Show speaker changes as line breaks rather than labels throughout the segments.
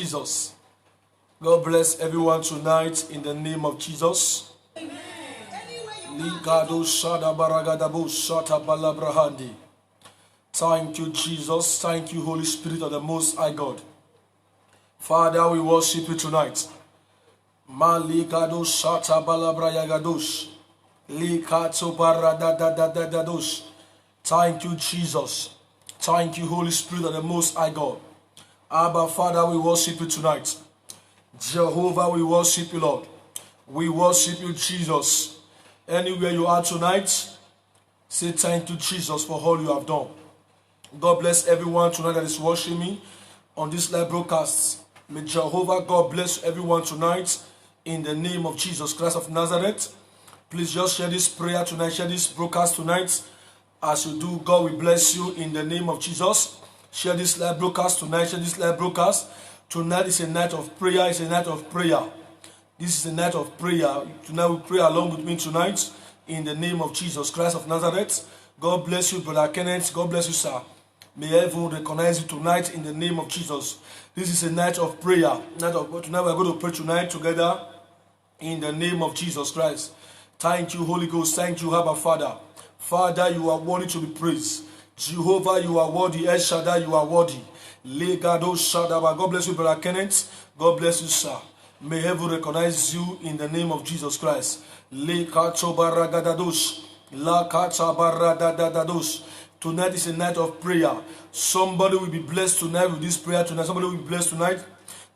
Jesus. God bless everyone tonight in the name of Jesus. Thank you, Jesus. Thank you, Holy Spirit of the Most High God. Father, we worship you tonight. Malikado shata balabrayagadosh. Likato baradadadadadosh. Thank you, Jesus. Thank you, Holy Spirit of the Most High God. Abba, Father, we worship you tonight. Jehovah, we worship you, Lord. We worship you, Jesus. Anywhere you are tonight, say thank you, Jesus, for all you have done. God bless everyone tonight that is watching me on this live broadcast. May Jehovah God bless everyone tonight in the name of Jesus Christ of Nazareth. Please just share this prayer tonight, share this broadcast tonight. As you do, God will bless you in the name of Jesus. Share this live broadcast tonight, share this live broadcast. Tonight is a night of prayer, it's a night of prayer. This is a night of prayer. Tonight we pray along with me tonight in the name of Jesus Christ of Nazareth. God bless you, Brother Kenneth. God bless you, sir. May heaven recognize you tonight in the name of Jesus. This is a night of prayer. Tonight we're going to pray tonight together in the name of Jesus Christ. Thank you, Holy Ghost. Thank you, Abba Father. Father, you are worthy to be praised. Jehovah, you are worthy. El Shaddai, you are worthy. Legado Shadaba. God bless you, Brother Kenneth. God bless you, sir. May heaven recognize you in the name of Jesus Christ. Lekacho baragadadosh. Lakacha baradadadadosh. Tonight is a night of prayer. Somebody will be blessed tonight with this prayer tonight. Somebody will be blessed tonight.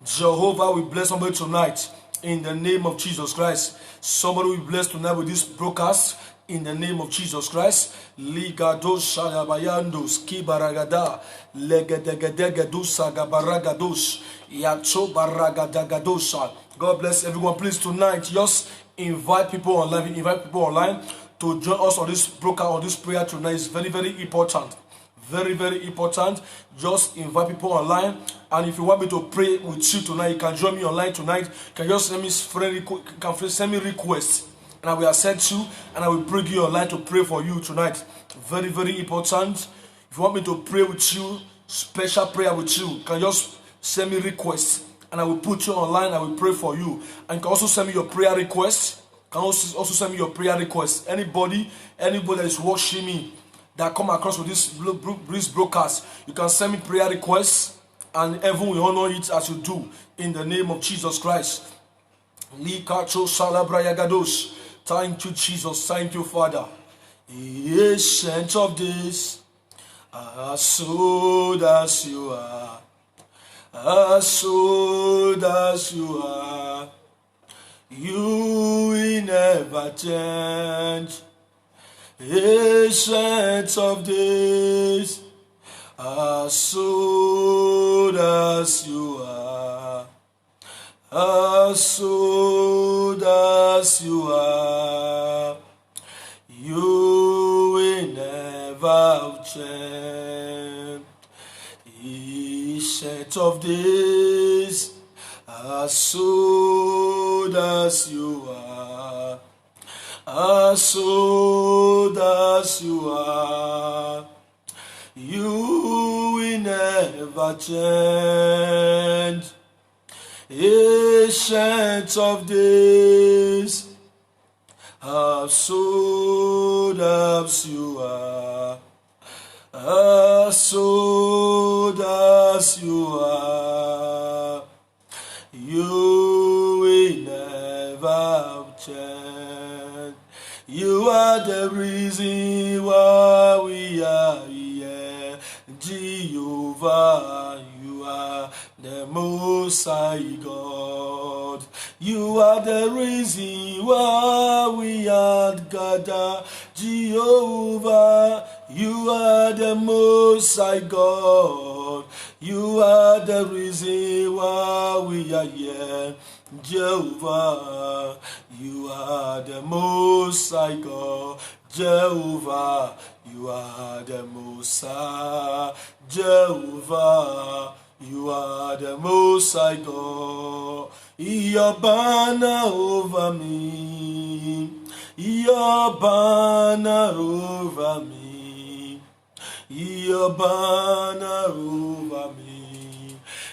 Jehovah will bless somebody tonight in the name of Jesus Christ. Somebody will be blessed tonight with this broadcast in the name of Jesus Christ. Ligado shalabayandos kibaragada legedegedegedusa gabaragados yacho baragadagadosa. God bless everyone. Please tonight just invite people online. Invite people online to join us on this broadcast, on this prayer tonight. Is very, very important. Very, very important. Just invite people online. And if you want me to pray with you tonight, you can join me online tonight. You can just send me send me requests, and I will accept you, and I will bring you online to pray for you tonight. Very, very important. If you want me to pray with you, special prayer with you can just send me requests, and I will put you online. I will pray for you. And you can also send me your prayer requests. Can also send me your prayer requests. Anybody that is watching me that come across with this broadcast, you can send me prayer requests, and heaven will honor it as you do in the name of Jesus Christ. Likacho salabrayagados. Thank you, Jesus. Thank you, Father. Ancient of days, as old as you are, as old as you are, you will never change. Ancient of days, as old as you are, as old as you are, you will never change. Ancient of days, as old as you are, as old as you are, you will never change. Ancient of days, as old as you are, as old as you are, you will never change. You are the reason why we are here, Jehovah. You are the Most High God. You are the reason why we are gathered, Jehovah. You are the Most High God. You are the reason why we are here, Jehovah. You are the Most High God, Jehovah. You are the Most High, Jehovah. You are the Most High God. Your banner over me, your banner over me, your banner over me,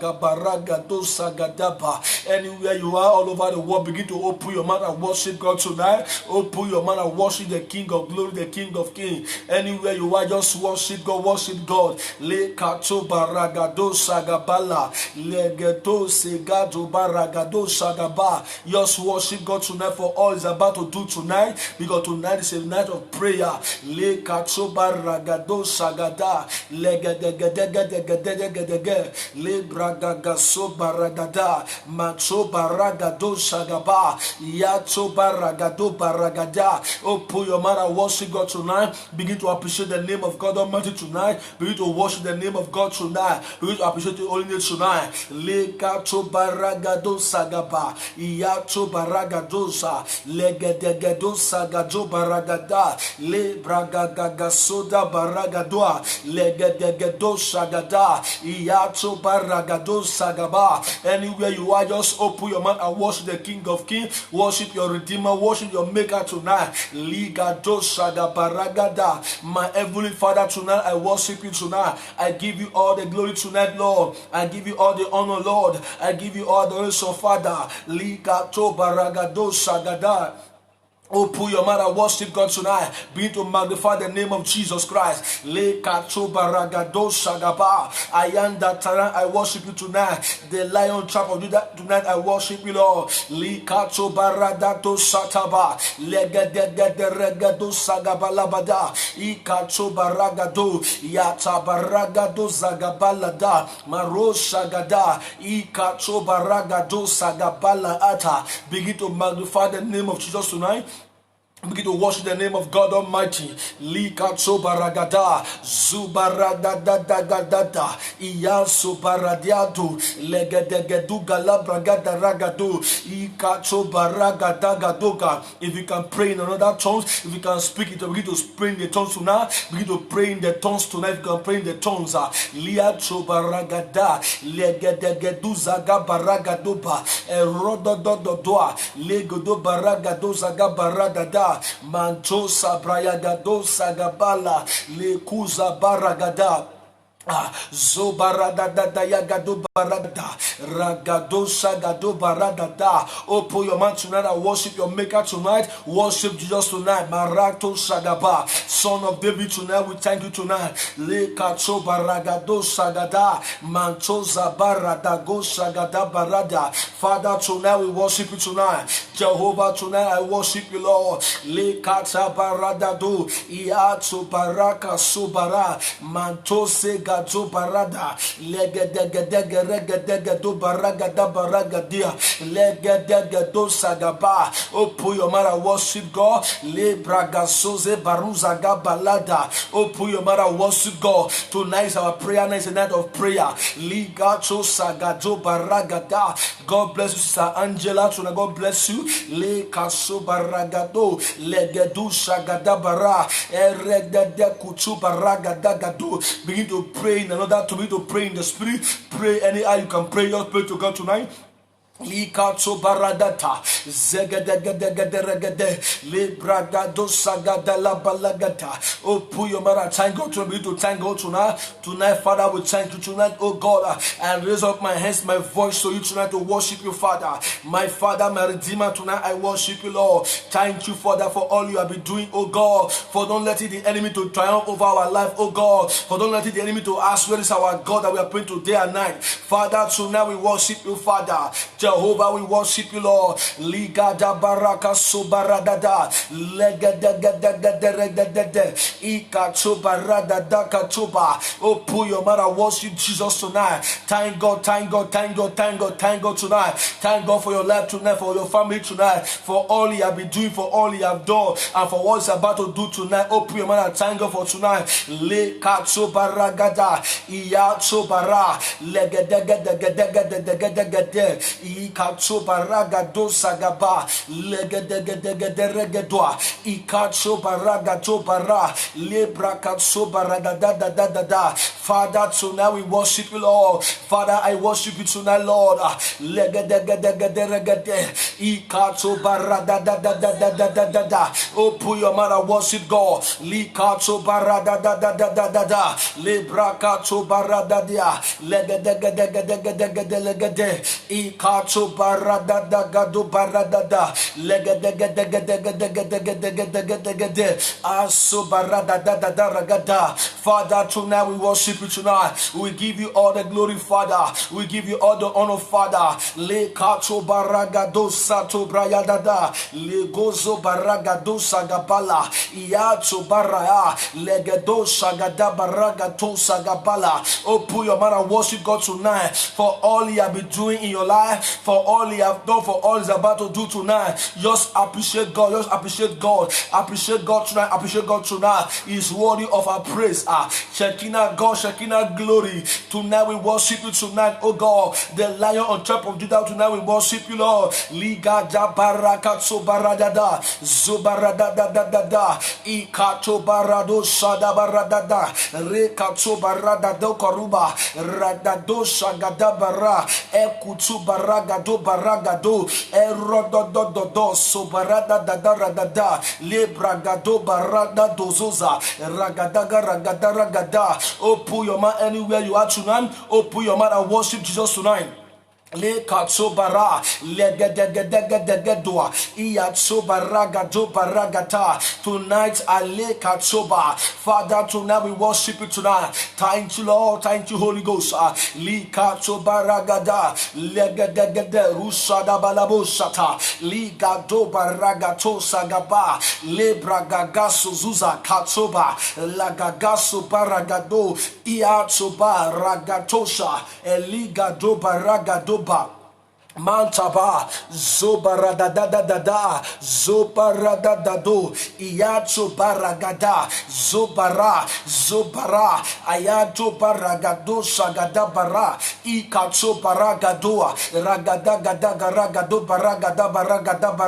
sagabaragado sagadaba. Anywhere you are, all over the world, begin to open your mouth and worship God tonight. Open your mouth and worship the King of Glory, the King of Kings. Anywhere you are, just worship God, worship God. Le kato baragado sagabala, legedo segado baragado sagaba. Just worship God tonight for all He's about to do tonight, because tonight is a night of prayer. Le kato baragado sagada, legedegedegedegedegedege, le bragagaso baragada, macho baragado sagaba, yato baragado baragada. Open your mouth and worship God tonight. Begin to appreciate the name of God Almighty tonight. Begin to worship the name of God tonight. Begin to appreciate the holy name tonight. Lekato baragado sagaba, iato baragadosa, legedegedo sagado baragada, le bragagasoda baragadoa, legedegedo sagada, iato baragado sagaba. Anywhere you are, just open your mouth and worship the King of Kings. Worship your Redeemer. Worship your Maker tonight. Ligado sagabaragada. My Heavenly Father, tonight I worship you tonight. I give you all the glory tonight, Lord. I give you all the honor, Lord. I give you all the adoration, Father. Ligato baragado sagada. Open your mouth and worship God tonight. Begin to magnify the name of Jesus Christ. Le kato baragado shagaba. I am that tonight. I worship you tonight. The Lion Trap of Judah tonight. I worship you, Lord. Le kato baragado shataba. Legedegede regado sagabalabada. I kato baragado yata baragado zagabalada. Maro shagada. I kato baragado sagabala ata. Begin to magnify the name of Jesus tonight. Begin to worship the name of God Almighty. Likato baragada, zubaradadadagadada, iyaso baradiado, legedegedu galabragada ragado, ikato baragadagadoga. If you can pray in another tongues, if you can speak it, begin to pray in the tongues tonight. Begin to pray in the tongues tonight. If you can pray in the tongues, liato baragada, legedegedu zaga baragadoba, erododododoa, legodo baragado zaga baragada. Mantosa brayagado sagabala lekuza baragada. Zobarada yagado barada ragado sagado barada. Open your mouth tonight and worship your Maker tonight. Worship Jesus tonight. Marato sagaba, Son of David tonight. We thank you tonight. Lekato baragado sagada mantoza barada go sagada barada. Father, tonight we worship you tonight. Jehovah, tonight I worship you, Lord. Lekata barada do iato baraka sobara mantose Liga to barada, legedegedege do baragada baragadia, legedege sagaba. Oh, put your mother worship God. Le bragasoze baruzaga balada. Oh, put your mother worship God. Tonight is our prayer night, is a night of prayer. Liga cho sagado baragada. God bless you, Sister Angela. Tonight, God bless you. Le kaso baragado. Legedu sagada bara. Eregede kuchu baragada gado. Begin to pray in another to begin to pray in the spirit. Pray anyhow you can pray. Just pray to God tonight. Likato baradata zegedegedegede libragado sagada la balagata. Oh, put your mother, thank God to be to thank God tonight. Tonight, Father, we thank you tonight, oh God, and raise up my hands, my voice to you tonight to worship you, Father. My Father, my Redeemer, tonight I worship you, Lord. Thank you, Father, for all you have been doing, oh God. For don't letting the enemy to triumph over our life, oh God. For don't letting the enemy to ask where is our God that we are praying to day and night. Father, tonight we worship you, Father. Jehovah, we worship you, Lord. Ligada baraka subaradada. Legedegedegedegedegede. Ikachubaradada kachuba. Oh, put your mother, worship Jesus tonight. Thank God, thank God, thank God, thank God, thank God tonight. Thank God for your life tonight, for your family tonight, for all He have been doing, for all He have done, and for what He's about to do tonight. Oh, put your mother, thank God for tonight. Lekachubaragada. Iyachubara. Legedegedegedegedegede. Ikachobaraga sagaba legedegedegedegedwa ikachobaraga tobara lebrakatsobaraga da. Father, tonight we worship you, Lord. Father, I worship you tonight, Lord. Legedegedegedegede ikachobaraga da. Oh, put your mother, worship God. Likachobaraga da lebrakatsobaraga dia legedegedegedegede Ikacho barada da gado barada da legedegedegedegedegedegedegede aso barada da ragada. Father, tonight we worship you tonight. We give you all the glory, Father. We give you all the honor, Father. Le kacho baragado sato brayada da le gozo baragado sagabala iacho baraya legedo sagada baragato sagabala. Oh, put your man and worship God tonight for all He has been doing in your life, for all He have done, for all He's about to do tonight. Just appreciate God. Just appreciate God. Appreciate God tonight. Appreciate God tonight. He's worthy of our praise. Shekinah God, Shekinah glory. Tonight we worship you tonight, oh God. The Lion on top of Judah. Tonight we worship you, Lord. Liga jabaraka sobaradada zobaradada ikato barado shadabaradada rekato baradado koruba radado shagadabara ekutu baragado baragado erododododo sobaradada lebragado barada dozoza ragada. Oh, put your man anywhere you are tonight. Oh, put your man and worship Jesus tonight. Le katsobara legedegedegedegedwa iatsobaraga do baragata. Tonight ale katsoba. Father, tonight we worship you tonight. Thank you, Lord. Thank you, Holy Ghost. Li katsobaragada legedegede rusada balabosata liga do baragato sagaba le bragagaso zuza katsoba lagagaso baragado iatsoba ragatosha eliga do baragado Mantaba zobaradadadada zobaradadado iacho baragada zobara ayato baragado sagada bara ikacho baragadoa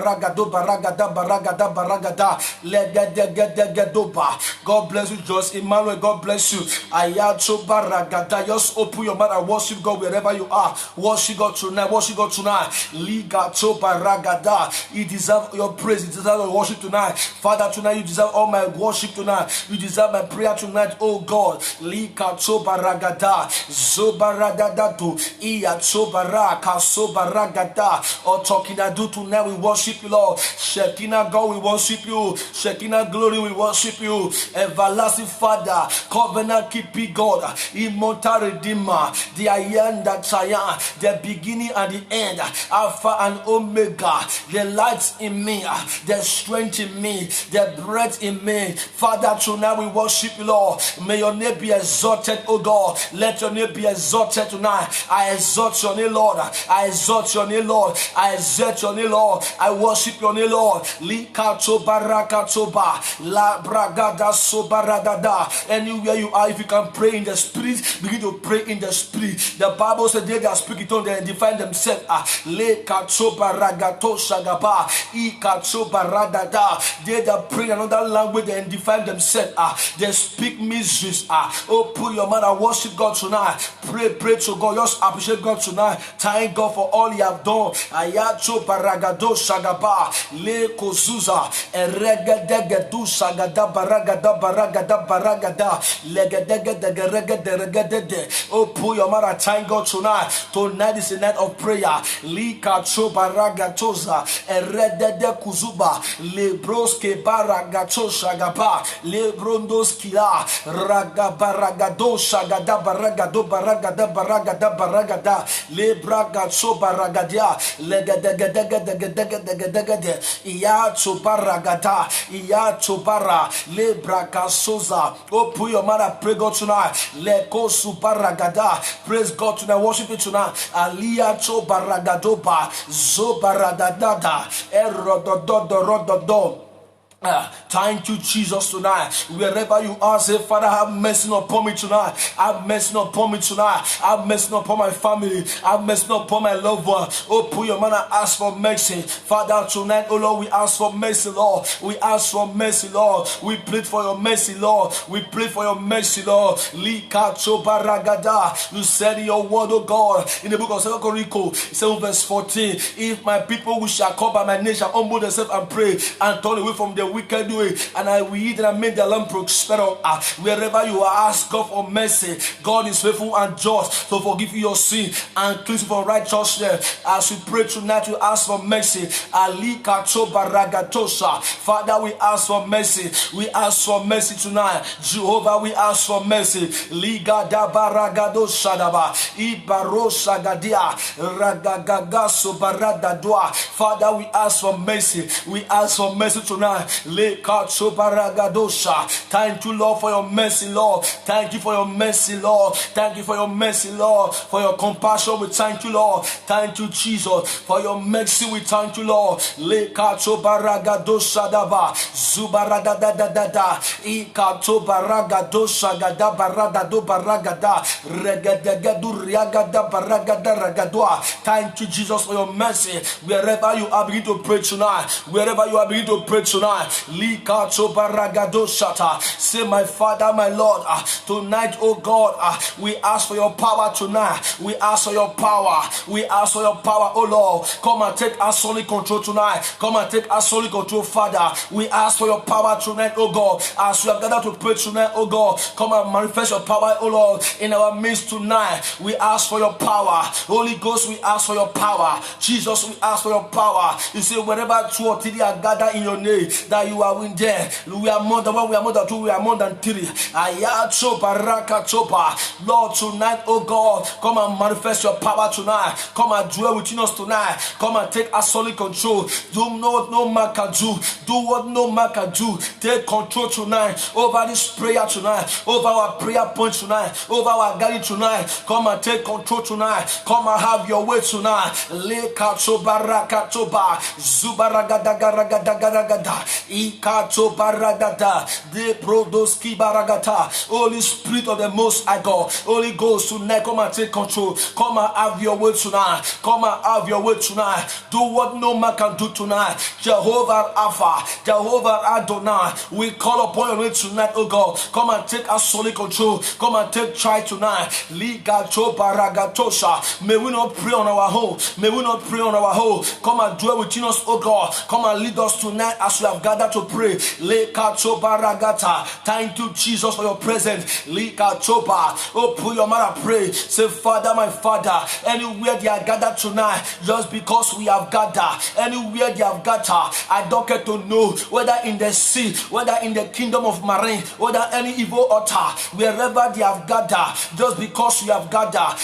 ragado baragada legedegedoba. God bless you, just Emmanuel. God bless you. Ayacho baragada. Just open your mouth and worship God wherever you are. Worship God tonight. Worship God tonight. Liga chopa ragada. You deserve your praise. You deserve your worship tonight. Father, tonight you deserve all my worship tonight. You deserve my prayer tonight, oh God. Liga chopa ragada. Zobaradadatu. Iya chopa raka soba ragada. Oh, talking I do tonight, we worship you, Lord. Shekinah God, we worship you. Shekinah glory, we worship you. Everlasting Father, covenant keeping God, immortal Redeemer, the I am that I am, the beginning and the end. end, Alpha and Omega, the light in me, the strength in me, the breath in me. Father, tonight we worship you, Lord. May your name be exalted, O God. Let your name be exalted tonight. I exalt your name, Lord. I exalt your name, Lord. I exalt your name, Lord. I worship your name, Lord. La bragada sobaragada. Anywhere you are, if you can pray in the spirit, begin to pray in the spirit. The Bible says they that speak it on, they define themselves. Le katsoba ragato shagaba. I katsoba radada. They that pray in another language and define themselves. They speak mysteries. Oh, put your mouth and worship God tonight. Pray to God. Just appreciate God tonight. Thank God for all you have done. Ayacho baragado shagaba. Le kozuza. Eregedegedu shagada baragada baragada baragada. Legedegedegedegedegede. Oh, put your mouth and thank God tonight. Tonight is a night of prayer. Lika choba ragatoza. Eredede kuzuba. Lebroske baragato shagaba. Lebrondos kila. Ragabaragado shagada baragado baragada baragada baragada. Lebragato baragadia. Legedegedegedegedegedegede. Iya chobaragada. Iya chobara. Lebragasoza. Oh, put your mouth and pray God tonight. Leko subaragada. Praise God tonight. Worship it tonight. Aliyah chobaragadoba. Zobaradadada. Erododododododo. Thank you, Jesus, tonight. Wherever you are, say, Father, have mercy upon me tonight. Have mercy upon me tonight. Have mercy upon my family. Have mercy upon my loved one. Oh, put your man and ask for mercy. Father, tonight, oh Lord, we ask for mercy, Lord. We ask for mercy, Lord. We plead for your mercy, Lord. We plead for your mercy, Lord. You said in your word, oh God, in the book of 2 Chronicles, 7 verse 14, if my people which shall call by my name shall humble themselves and pray and turn away from the wicked way, and I will eat and I make the land prosper. Wherever you are, ask God for mercy. God is faithful and just to forgive you your sin and cleanse you from righteousness. As we pray tonight, we ask for mercy. Father, we ask for mercy. We ask for mercy tonight. Jehovah, we ask for mercy. Liga da baragado shadaba. Ibaro shagadia. Ragagaga sobarada dua. Father, we ask for mercy. We ask for mercy tonight. Thank you, Lord, for your mercy, Lord. Thank you for your mercy, Lord. Thank you for your mercy, Lord. For your compassion, we thank you, Lord. Thank you, Jesus. For your mercy, we thank you, Lord. Lekato baragado shadaba. Zubaradadadada. Ikato baragado shagada baradado baragada. Regadegadu riagada baragada ragadwa. Thank you, Jesus, for your mercy. Wherever you are, begin to pray tonight. Wherever you are, begin to pray tonight. Say, my Father, my Lord, tonight, oh God, we ask for your power tonight. We ask for your power. We ask for your power, oh Lord. Come and take absolute control tonight. Come and take absolute control, Father. We ask for your power tonight, oh God. As we have gathered to pray tonight, oh God, come and manifest your power, oh Lord, in our midst tonight. We ask for your power. Holy Ghost, we ask for your power. Jesus, we ask for your power. You say, wherever 2 or 3 are gathered in your name, that you are in there. We are more than 1, we are more than 2, we are more than 3. Lord, tonight, oh God, come and manifest your power tonight. Come and dwell within us tonight. Come and take absolute control. Do what no man can do. Do what no man can do. Take control tonight over this prayer tonight, over our prayer point tonight, over our gathering tonight. Come and take control tonight. Come and have your way tonight. Ikato baragada, de prodoski baragata. Holy Spirit of the Most High God, Holy Ghost tonight, come and take control. Come and have your way tonight. Come and have your way tonight. Do what no man can do tonight. Jehovah Alpha, Jehovah Adonai, we call upon your name tonight, oh God. Come and take absolute control. Come and take charge tonight. Ligato baragatosha. May we not pray on our own. May we not pray on our own. Come and dwell within us, oh God. Come and lead us tonight as we have gathered gathered to pray. Thank you, Jesus, for your presence. Open your mouth and pray. Say, Father, my Father, anywhere they are gathered tonight, just because we have gathered, anywhere they have gathered, I don't get to know whether in the sea, whether in the kingdom of marine, whether any evil altar, wherever they have gathered, just because we have gathered,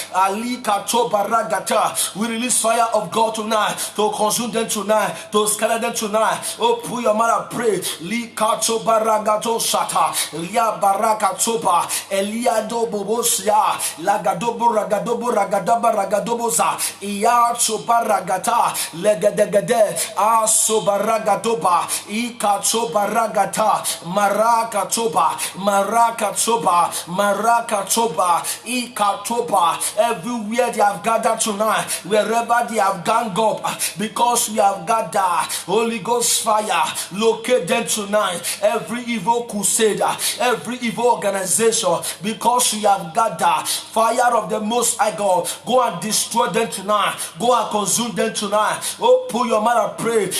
we release fire of God tonight to consume them tonight, to scatter them tonight. Oh, put your mouth and pray. Eliado bobosia lagadobo ragadobo ragadaba ragadoboza iya chobaragata legedegede asobaragadoba ika chobaragata maraka choba ika choba. Everywhere they have gathered tonight, wherever they have ganged up, because we have gathered, Holy Ghost fire locate them tonight. Every evil crusader, every evil organization, because we have gathered, fire of the Most High God, go and destroy them tonight. Go and consume them tonight. Oh, pull your mouth and pray.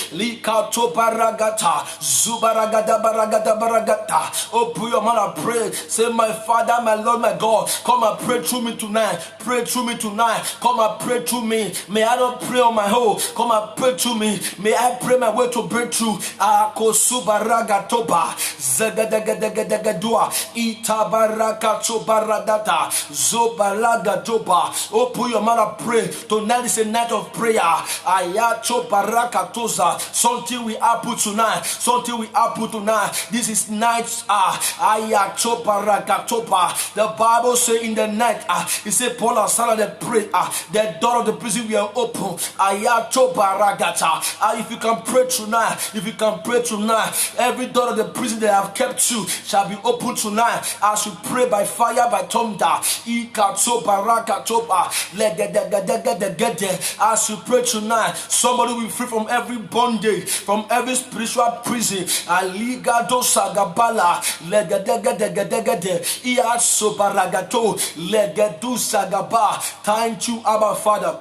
Oh, pull your mouth and pray. Say, my Father, my Lord, my God, come and pray through me tonight. Pray through me tonight. Come and pray through me. May I not pray on my own. Come and pray through me. May I pray my way to breakthrough. Akosubaragatoba Zegadegedegedegedua Itabarakatobaradata Zobalagatoba. Oh, put your mouth and pray. Tonight is a night of prayer. Ayatobarakatoza. Something we happen tonight. Something we happen tonight. This is night. Ayatobarakatoba. The Bible says in the night, it said Paul and Silas they prayed. The door of the prison were open. Ayatobaragata. If you can pray tonight, if you can pray tonight, every door of the prison they have kept you shall be open tonight as you pray by fire, by thunder. As you pray tonight, somebody will be free from every bondage, from every spiritual prison. Aligado sagabala legedegedegedegede iasobaragato legedu sagaba. Thank you, Abba Father.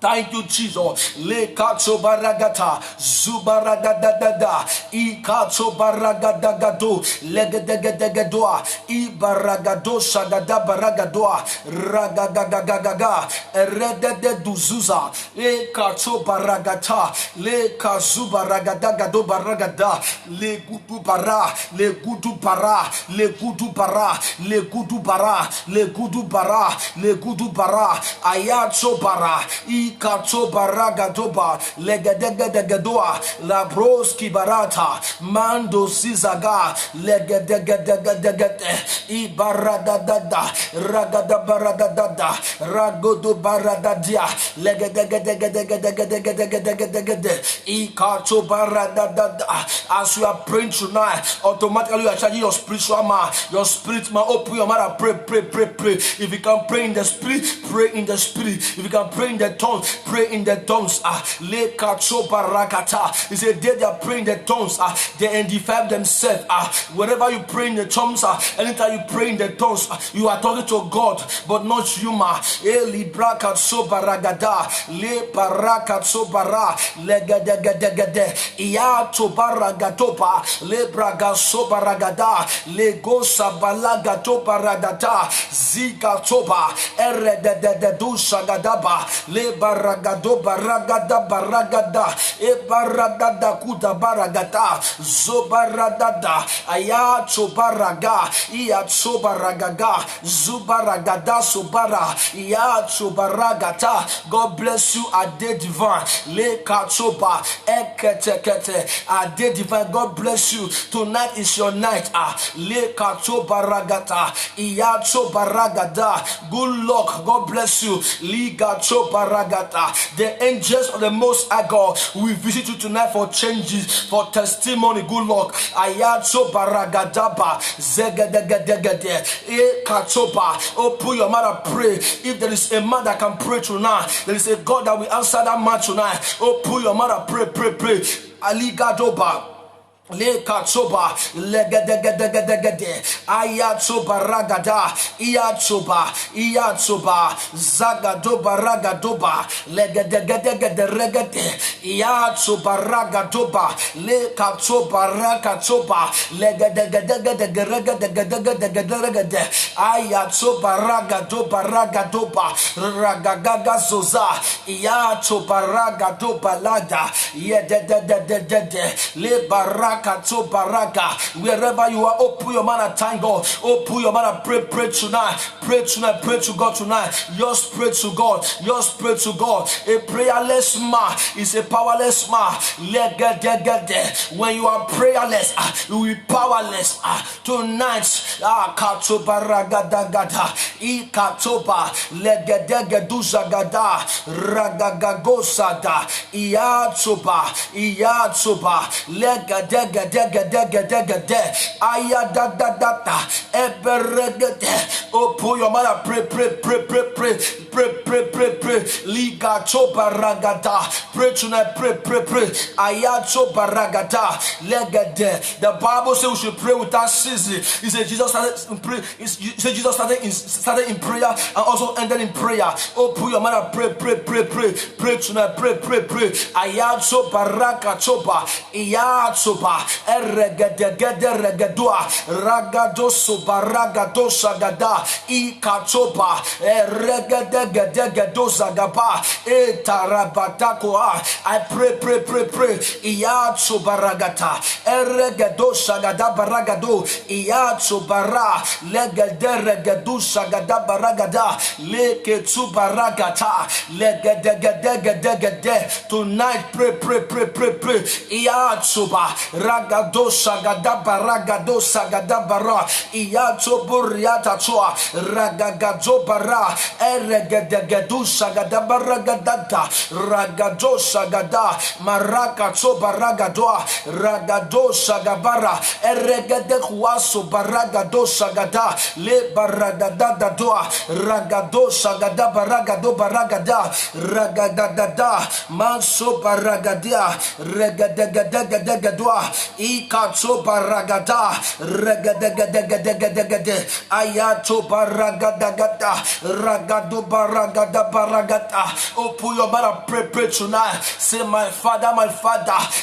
Thank you, Jesus. Le kacho baragata, zubaragadada, I kacho baragadagado, legedegedegedoa, I baragado shagada baragadoa, ragadagagaga, redede duzuza, le kacho baragata, le kazu baragadagado baragada, le gudu bara, le gudu bara, le gudu bara, le gudu bara, le gudu bara, le gudu bara, ayacho bara, Kato baragadoba legedegedegedoa la broski barata mando sizaga legedegedegedegede ibaradadada ragadabaradadada ragodo baradadia legedegedegedegedegedegedegede ikato baradadada. As you are praying tonight, automatically you are charging your spiritual man, your spirit man. Open your mouth and pray. If you can pray in the spirit, pray in the spirit. If you can pray in the tongues, pray in the tongues. He said they are praying in the tongues. They identify themselves. Wherever you pray in the tongues, anytime you pray in the tongues, you are talking to God, but not human. Le baraka sobara legedegedegede iato baragatopa le braga sobaragada le gosa balagato baragata zika toba eredede dushagadaba le baragado baragada e baragada kuda baragata zobaradada ayato baraga iato baragaga zubaragada sobara iato baragata. God bless you, Ade Divine. Le kachoba eketekete Ade Divine. God bless you. Tonight is your night. Le kachoba ragata iato baragada. Good luck. God bless you. Ligacho baragata. The angels of the Most High God will visit you tonight for changes, for testimony. Good luck. Ayato baragadaba zegedegedegede e kachoba. Oh, put your mouth and pray. If there is a man that can pray tonight, there is a God that will answer that man tonight. Oh, put your mouth and pray. Aligadoba. Le katsoba legedegedegede ayatsoba ragada iyatsoba zagadoba ragadoba legedegedegede regede iyatsoba ragadoba le katsoba rakatsoba legedegedegede regede ayatsoba ragadoba ragagaga zoza iyatsoba ragadoba lada yededededede le baraka. Wherever you are, open your mouth and thank God. Open your mouth and pray tonight. Pray to God tonight. Just pray to God. Just pray to God. A prayerless man is a powerless man. When you are prayerless, you will be powerless. Tonight, katoba ragadagada, ikatoba legedegeduzagada, ragagagosada, iyatoba, legedeg. Ayadadadada eberegede. Oh, pull your mother, pray. Liga choba ragada. Pray tonight, pray. Ayachoba ragada. Legede. The Bible says we should pray without ceasing. He said Jesus started in prayer and also ended in prayer. Oh, pull your mother, pray. Pray tonight, pray. Ayachoba ragachoba. Iyachoba. Eregedegedua ragadoso baragadosa gada ikatoba eregedegedosa gaba etarabatakoa. I pray iyatso baragata eregedosa gada baragado iyatso bara legederegedusa gada baragada leketsu baragata legedegedegede. Tonight pray iyatso ba ragadosa gadaba ragadosa gadabara iyato buriata toa ragagazo bara eregedegedusa gadaba ragadada ragadosa gada maraka toba ragadoa ragadosa gabara eregede kuaso baragadosa gada le baragadada doa ragadosa gadaba ragado baragada ragadada manso baragadia regedegedegedegedua ikato baragada regedegedegedegede ayato baragadagada ragado baragada. Open your mouth and pray tonight. Say, my father,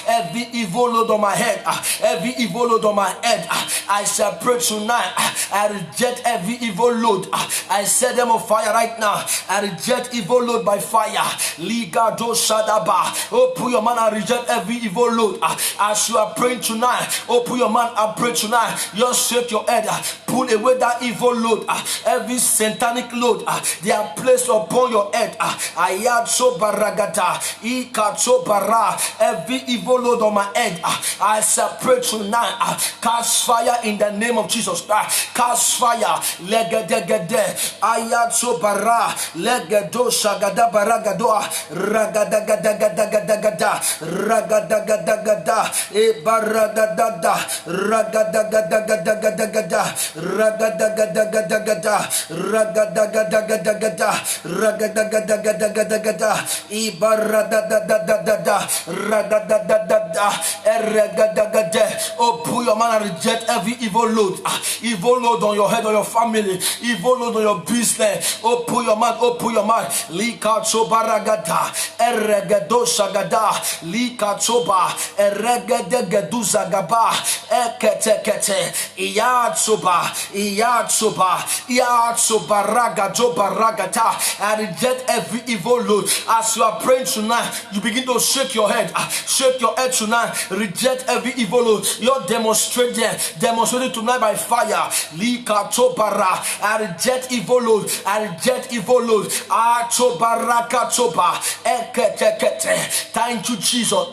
every evil load on my head, I shall pray tonight. I reject every evil load. I set them on fire right now. I reject evil load by fire. Liga do shadaba. Open your mouth and reject every evil load. As you are praying tonight, open your mouth and pray tonight. Just shake your head. Pull away that evil load. Every satanic load they are placed upon your head. Ayatso baragata. Ikatso bara. Every evil load on my head, I separate tonight. Cast fire in the name of Jesus Christ. Cast fire. Legedegede. Ayatso bara. Legedo shagada baragadoa. Ragadagadagadagada. Ragadagada. Ebaradadada. Ragadagadagadagada. Ragadagadagadagada. Ragadagadagadagada. Ragadagadagadagada. Ibaradadadadada. Ragadadadada. Eregadagade. Oh, pull your man and reject every evil load. Evil load on your head, on your family. Evil load on your business. Oh, pull your man. Lika choba ragada. Eregado shagada. Lika choba. Eregadegeduza gaba. Ekete. Iyatsoba ragadoba ragata. I reject every evil load. As you are praying tonight, you begin to shake your head. Shake your head tonight. Reject every evil load. You're demonstrating tonight by fire. Lika tobara. I reject evil load. Atobaraka toba. Ekete. Thank you, Jesus,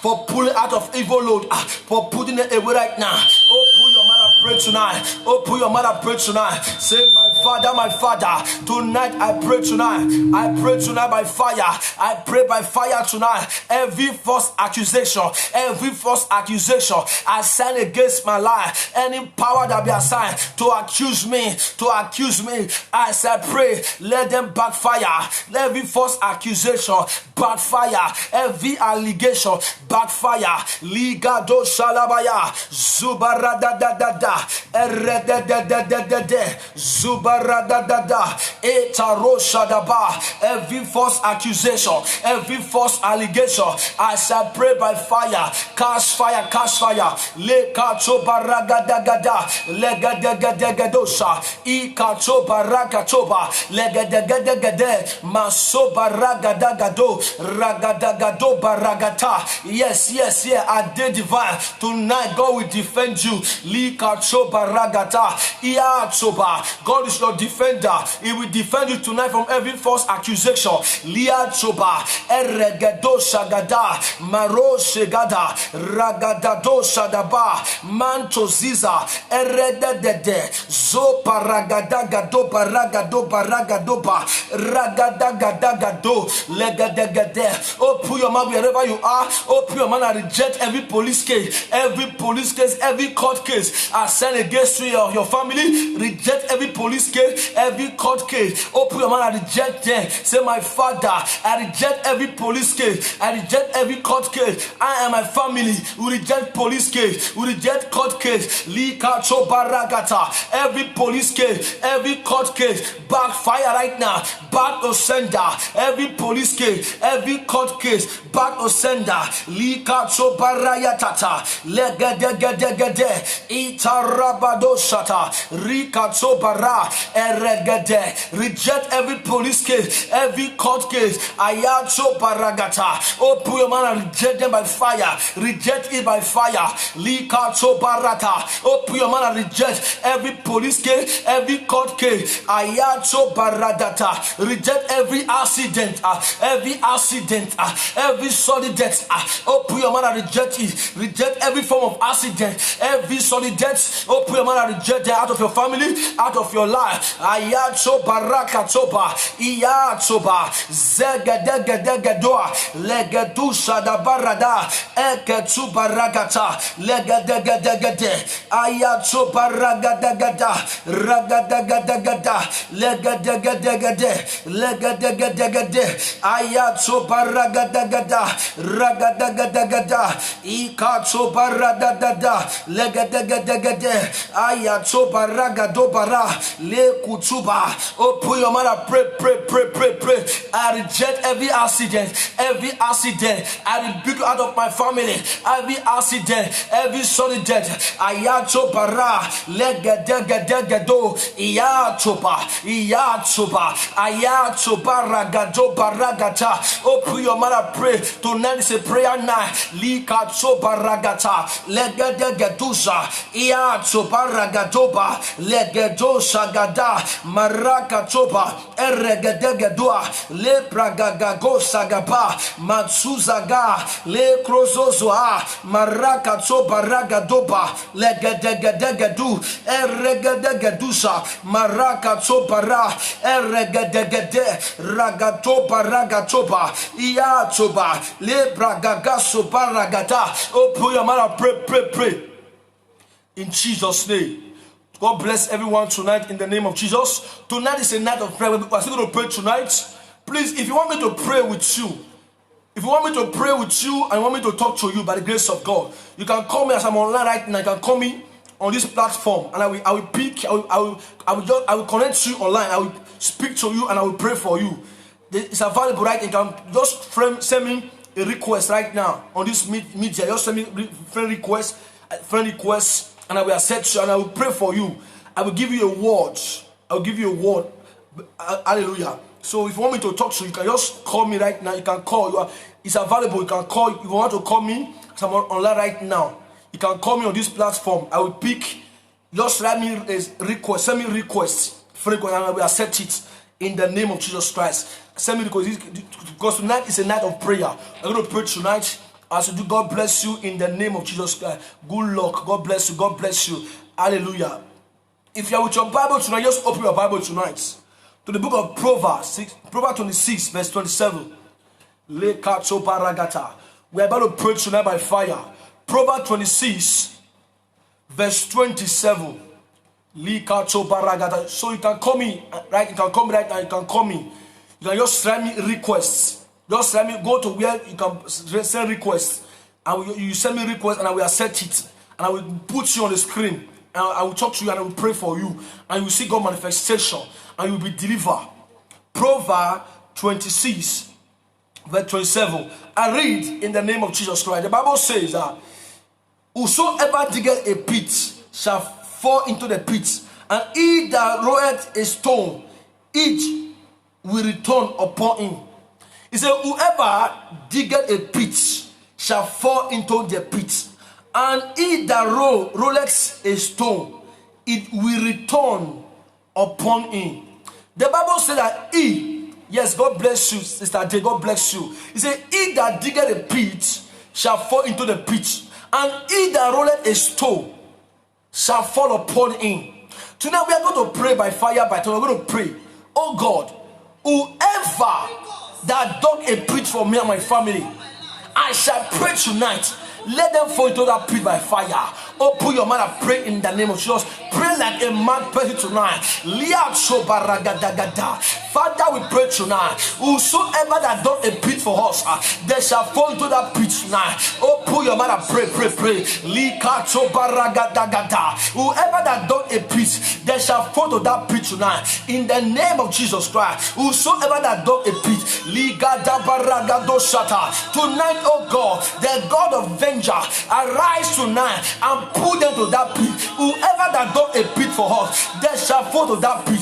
for pulling out of evil load, for putting it away right now. Oh, pull your mother. pray tonight. Open your mouth and pray tonight. Say, my Father, tonight I pray tonight. I pray tonight by fire. I pray by fire tonight. Every false accusation I send against my life, any power that be assigned to accuse me, as I pray, let them backfire. Let every false accusation backfire. Every allegation backfire. Ligado shalabaya. Zubaradadadada. Erededededede. Zubaradadada. Etaroshadaba. Every false accusation, every false allegation, I shall pray by fire. Cast fire. Le kacho baragadagada. Legadegadagadosa. I kacho barakachoba. Legadagade. Maso baragadagado. Ragadagado baragata. Yes. I did divine. Tonight God will defend you. Li kacho baragata. Iya choba. God is your defender. He will defend you tonight from every false accusation. Lia choba. Eregedo shagada. Maro shegada. Ragadado shadaba. Manto ziza. Erededede. Zo paragadagado baragadoba. Ragadagado. Legadegade. Open your mouth wherever you are. Open your mouth and reject every police case. Every court case I send against you, your family. Reject every police case, every court case. Open your mouth and reject them. Say, my Father, I reject every police case. I reject every court case. I and my family, we reject police case. We reject court case. Likacho baragata. Every police case, every court case, backfire right now. Back to sender. Every police case, every court case, back to sender. Likacho barayatata. Legedegedegede. Itarabado shata. Rikacho bara. Eregede. Reject every police case, every court case. Ayacho baragata. Open your mouth and reject them by fire. Reject it by fire. Likacho barata. Open your mouth and reject every police case, every court case. Ayacho baradata. Reject every accident, every solid death. Open your mouth and reject it. Reject every form of accident, every solid death. Open your mouth and reject it out of your family, out of your life. Ayacho barakatoba. Iyachoba. Zegedegedegedoa. Legedusha da barada. Eketu baragata. Legedegedegede. Ayacho baragadagada. Ragadagada. Legedegedegede. Legedegedegede. Ayacho baragadagada. Ragadagada. Ikacho baradadada. Legedegedegede. Ayacho baragadobara. Le kutuba. Open your mouth and pray. I reject every accident. I rebuke out of my family. Every accident, every solid death. Ayacho bara. Legedegedegedo. Iyachoba. Ayacho baragado baragata. Open your mouth and pray. Tonight is a prayer night. Likacho baragata. Legedegedusa. Iyacho baragadoba. Legedosa gada. Marakatoba. Eregedegedua. Le pragagago sagaba. Matsuzaga. Le krozozoa. Marakatoba ragadoba. Legedegedegedu. Eregedegedusa. Marakatoba ra. Eregedegede. Ragatoba ragatoba. Iyatoba. Le pragagaso baragata. Open your mouth and pray. In Jesus' name. God bless everyone tonight in the name of Jesus. Tonight is a night of prayer. We're still going to pray tonight. Please, if you want me to pray with you, and you want me to talk to you by the grace of God, you can call me as I'm online right now. You can call me on this platform, and I will connect you online. I will speak to you and I will pray for you. It's available, right? You can just send me a request right now on this media. Just send me friend request. And I will accept you and I will pray for you. I will give you a word. Hallelujah. So if you want me to talk to you, you can just call me right now. You can call. It's available. You can call. If you want to call me, I'm online right now. You can call me on this platform. I will pick. Just write me a request. Send me a request. And I will accept it in the name of Jesus Christ. Send me because tonight is a night of prayer. I'm going to pray tonight. As you do, God bless you in the name of Jesus Christ. Good luck. God bless you. Hallelujah. If you are with your Bible tonight, just open your Bible tonight to the book of Proverbs, Proverbs 26, verse 27. We are about to pray tonight by fire. Proverbs 26, verse 27. So you can call me, right? You can call me right now. You can call me. You can just send me requests. Just let me go to where you can send requests. And you send me requests and I will accept it. And I will put you on the screen. And I will talk to you and I will pray for you. And you will see God manifestation. And you will be delivered. Proverbs 26, verse 27. I read in the name of Jesus Christ. The Bible says that whosoever diggeth a pit shall fall into the pit, and he that rolleth a stone, each will return upon him. He said, whoever diggeth a pit shall fall into the pit, and he that rolleth a stone, it will return upon him. The Bible said that yes, God bless you, Sister J, God bless you. He said, he that diggeth a pit shall fall into the pit, and he that rolleth a stone shall fall upon him. Tonight we are going to pray by fire, by thunder. We're going to pray, oh God, whoever that dug a pit for me and my family, I shall pray tonight. Let them fall into that pit by fire. Open your mouth and pray in the name of Jesus. Pray like a mad person tonight. Father, we pray tonight. Whosoever that dug a pit for us, they shall fall into that pit tonight. Open your mouth and pray. Whoever that dug a pit, they shall fall to that pit tonight. In the name of Jesus Christ. Whosoever that dug a pit, tonight, oh God, the God of vengeance, arise tonight and put them to that pit. Whoever that dug a pit for us, they shall fall to that pit.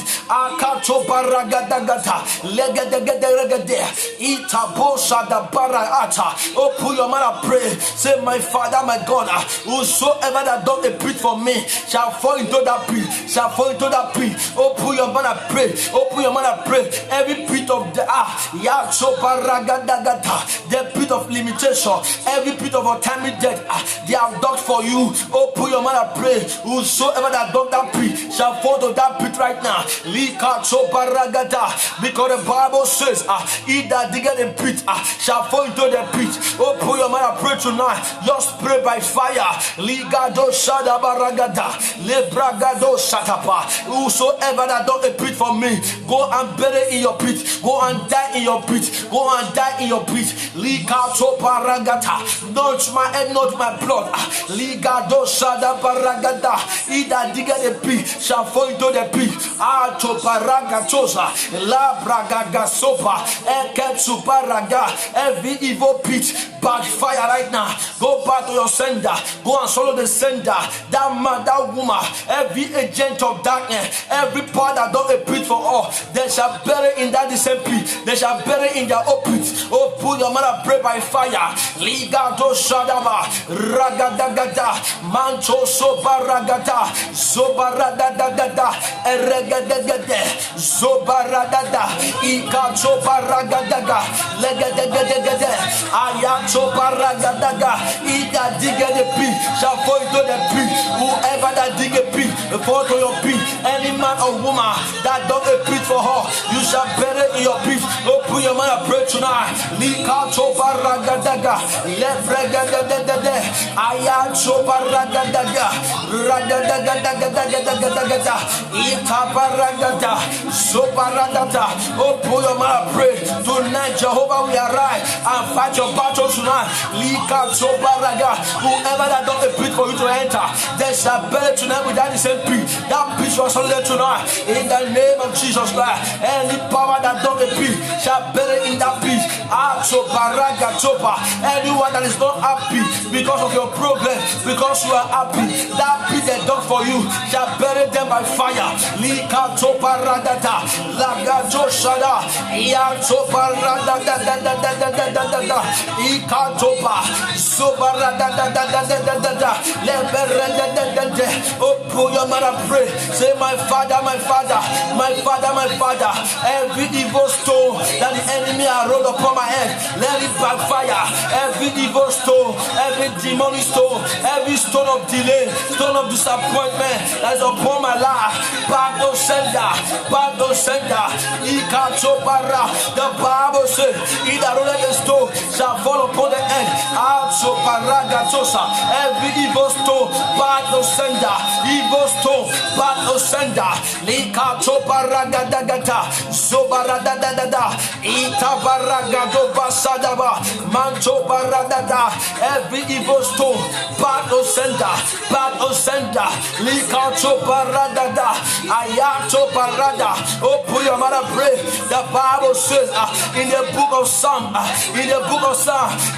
Open your mouth and pray. Say, my Father, my God, whosoever that dug a pit for me shall fall into that pit. Shall fall into that pit. Open your mouth and pray. Open your mouth and pray. Every pit of the the pit of limitation, every pit of autonomy death, they have dug for you. Open your mouth and pray. Whosoever that dug that pit shall fall to that pit right now. Because the Bible says, he that diggeth a pit shall fall into the pit. Open your mouth and pray tonight. Just pray by fire. Whosoever that dug a pit for me, go and bury in your pit. Go and die in your pit. Go and die in your pit. Not my head, not my blood. He that diggeth a pit shall fall into the pit. Every evil pit backfire right now. Go back to your sender. Go and swallow the sender. That man, that woman, every agent of darkness, every part that dug a pit for all, they shall bury in that same pit. They shall bury in their own pit. Oh, put your man and pray by fire. Ligado Shadaba Ragadagada Manto Sobaragada Zobaradadada Eregadagade Zobaradada Ikato Baragadaga Legadagade Ayato Baragadaga. Ida digger the pit shall fall into the pit. Whoever that dig a pit, fall to your pit. Any man or woman that dug a pit for her, you shall bury in your pit. Open your mind and pray tonight. Likato Baragadaga Lebragadagade Ayato Baragadaga Ragadagadagadagadagadagada Ita Baragada Sobaradata. Open your mind and pray tonight. Jehovah, we arise and fight your battle tonight. Likato Baraga. Whoever that dug a pit for you to enter, they shall bury tonight without the same pit. That pit was only tonight. In the name of Jesus Christ, any power that dug a pit shall bury in that pit. Anyone that is not happy because of your progress, because you are happy, that pit they dug for you shall bury them by fire. Likato Paradata Lagajo Shada Yato Paradada Ikatopa Sobarada Leberada. Open your mouth and pray. Say, Say, my Father, my Father, my Father, my Father, every evil stone that the enemy has rolled upon my head, let it backfire. Every evil stone, every demonic stone, every stone of delay, stone of disappointment that is upon my life, back to sender, back to sender. The Bible says, he that rolleth the stone shall fall upon the head. Every evil stone, back to sender, evil stone, back to sender. Every evil stone, back to sender, back to sender. Oh, put your mother pray. The Bible says in the book of Psalm,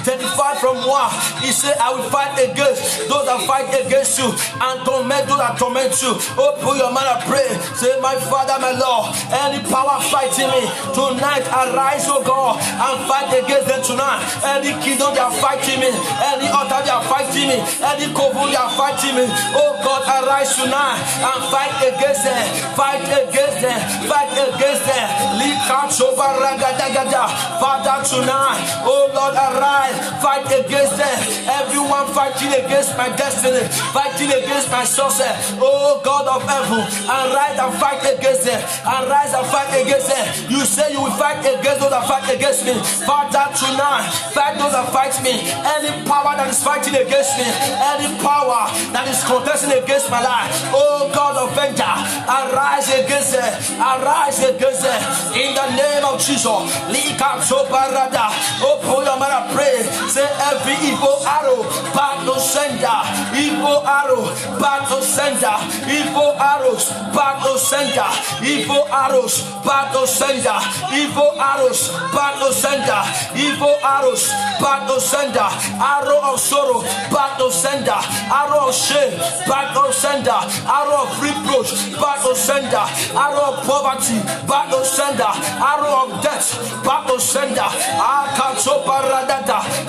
35 from 1, he said, I will fight against those that fight against you and torment those that torment you. Oh, put your mother pray. Say, my Father, my Lord, any power fighting me tonight, arise, oh God, and fight against them tonight. Any kingdom they are fighting me, any altar they are fighting me, any covenant they are fighting me. Oh God, arise tonight and fight against them, fight against them, fight against them. Father, tonight, oh Lord, arise, fight against them. Everyone fighting against my destiny, fighting against my success. Oh God of heaven, arise and fight against them. Arise and fight against them. You say you will fight against those that fight against me. Father, tonight, fight those that fight me. Any power that is fighting against me, any power that is contesting against my life, oh God of vengeance, arise against them. Arise against them. In the name of Jesus. Oh, pull your mother, pray. Say, every evil arrow, back to sender. Evil arrow, back to sender. Evil arrows, back to sender. Evil arrows, back to sender. Evil arrows, back to sender. Evil arrows, back to sender. Arrow of sorrow, back to sender. Arrow of shame, back to sender. Arrow of reproach, back to sender. Arrow of poverty, back to sender. Arrow of death, back to sender.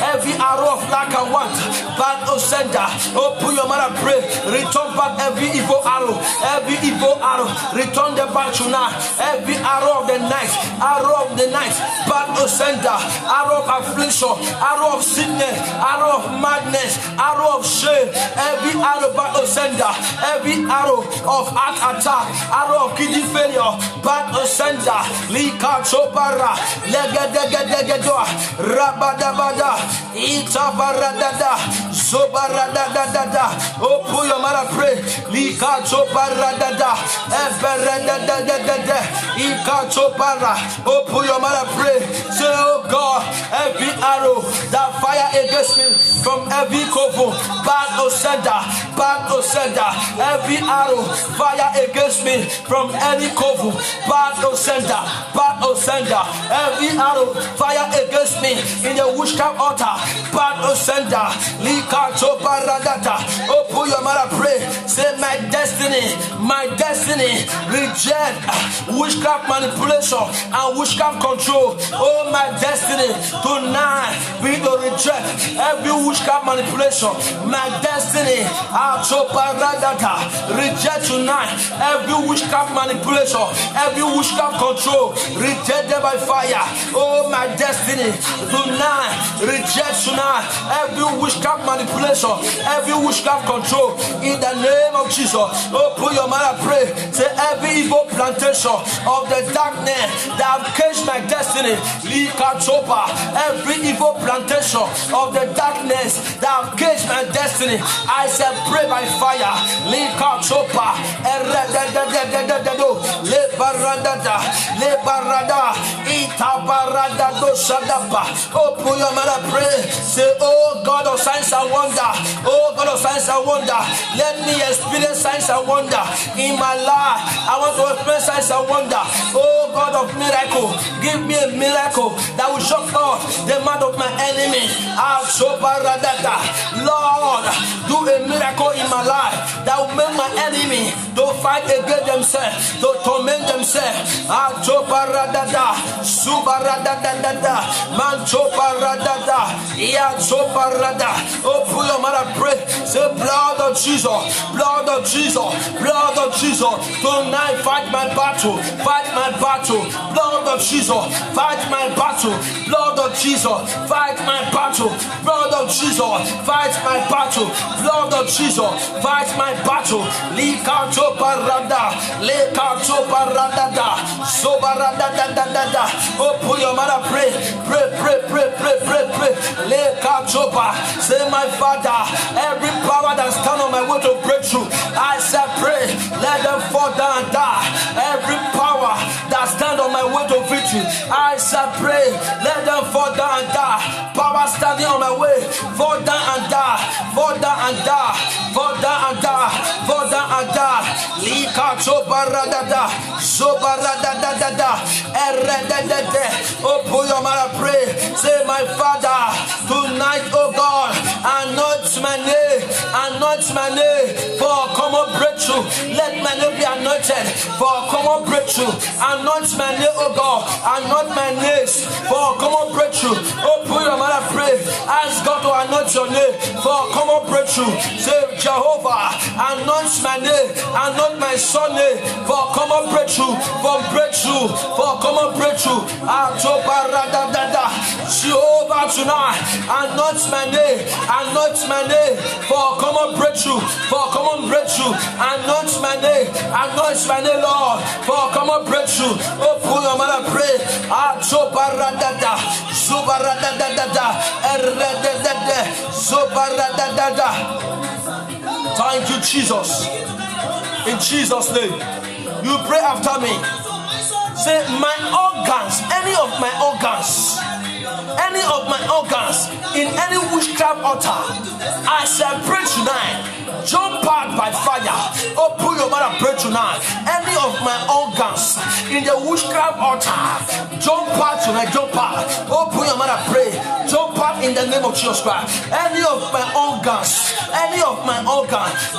Every arrow of lack and want, back to sender. Oh, put your mother, pray. Return back every evil arrow. Every evil arrow, return them back tonight. Every arrow of the night, back to sender. Arrow of affliction, arrow of sickness, arrow of madness, arrow of shame. Every arrow back to sender. Every arrow of heart attack, arrow of kidney failure, back to sender. Lika chopara, legedegedegedoa, rabadabada, itabaradada, zobaradadada. Oh, pull your mother, pray. Lika choparadada, eberedadadada, ika chopara. Oh, pull your mother, pray. Say, oh God, every arrow that fire against me from every coven, back to sender, back to sender. Every arrow fire against me from any coven, back to sender, back to sender. Every arrow fire against me in the witchcraft altar, back to sender. Lika choparadata. Oh, pull your mother, pray. Say, my destiny, reject witchcraft manipulation and witchcraft control. Oh, my destiny, tonight we will reject every witchcraft manipulation. My destiny, reject tonight every witchcraft manipulation, every witchcraft control. Reject them by fire. Oh, my destiny, tonight, reject tonight every witchcraft manipulation, every witchcraft control. In the name of Jesus. Oh, put your mother, pray. Say, every evil plantation of the darkness that have caged my destiny, every evil plantation of the darkness that have caged my destiny, I shall pray by fire. Oh, put your mother, pray. Say, oh God of signs and wonder, oh God of signs and wonder, let me experience signs and wonder in my life. I want to experience signs and wonder. Oh God of miracle, give me a miracle that will shock off the mouth of my enemy. Lord, do a miracle in my life that will make my enemy to fight against themselves, to torment themselves. Zubaradadadada, Manchoparadada, Iazoparada. Open your mouth and pray. Say, blood of Jesus, blood of Jesus, blood of Jesus. Tonight, fight my battle, fight my battle. Blood of Jesus, fight my battle. Blood of Jesus, fight my battle. Blood of Jesus, fight my battle. Blood of Jesus, fight my battle. Likato parada, lekato parada, sobarada da da da da. Open your mouth, pray, pray, pray, pray, pray, pray, pray. Lekato pa. Say, my Father, every power that stand on my way to breakthrough, I say, pray, let them fall down and die. Every power that stand on my way to victory, I say, pray, let them fall down and die. Power standing on my way, fall down and die, fall down and die, fall down and die, fall down and die. Lika chobaradada, sobaradadada, erededede. Open your mouth and pray. Say, my Father, tonight, oh God, anoint my name for common breakthrough. Let my name be anointed for common breakthrough. Anoint my name, oh God, anoint my names for common breakthrough. Open your mouth and pray. Ask God to anoint your name for common breakthrough. Say, Jehovah, anoint my name, anoint my son name for common breakthrough, for breakthrough, for common breakthrough. Jehovah, tonight, anoint my name for common breakthrough, for common breakthrough. Anoint my name, Lord, for common breakthrough. Open your mouth and pray. Achobaradada, Zubaradadada, Erededede, Zubaradadada. Thank you, Jesus. In Jesus' name, you pray after me. Say, my organs, any of my organs in any witchcraft altar, I shall pray tonight. Jump out by fire. Open your mouth and pray tonight. Any of my organs in the witchcraft altar, jump out tonight. Jump out. Open your mouth and pray. Jump out in the name of Jesus Christ. Any of my organs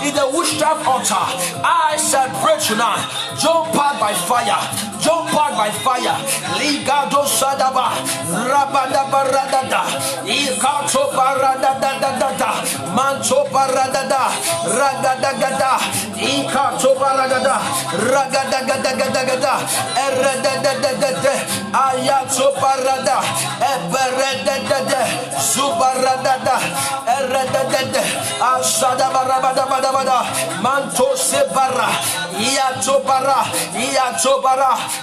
in the witchcraft altar, I shall pray tonight. Jump out by fire. Jump out by fire. Ligado Sadaba, Rabada Baradada, Ikato Baradada, Manto Baradada, Ragadagada, Ikato Baradada, Ragadagada, Erededede, Ayato Barada, Eberedede, Subaradada, Erededede, Asada Barabada, Manto Sebara, Iatobara,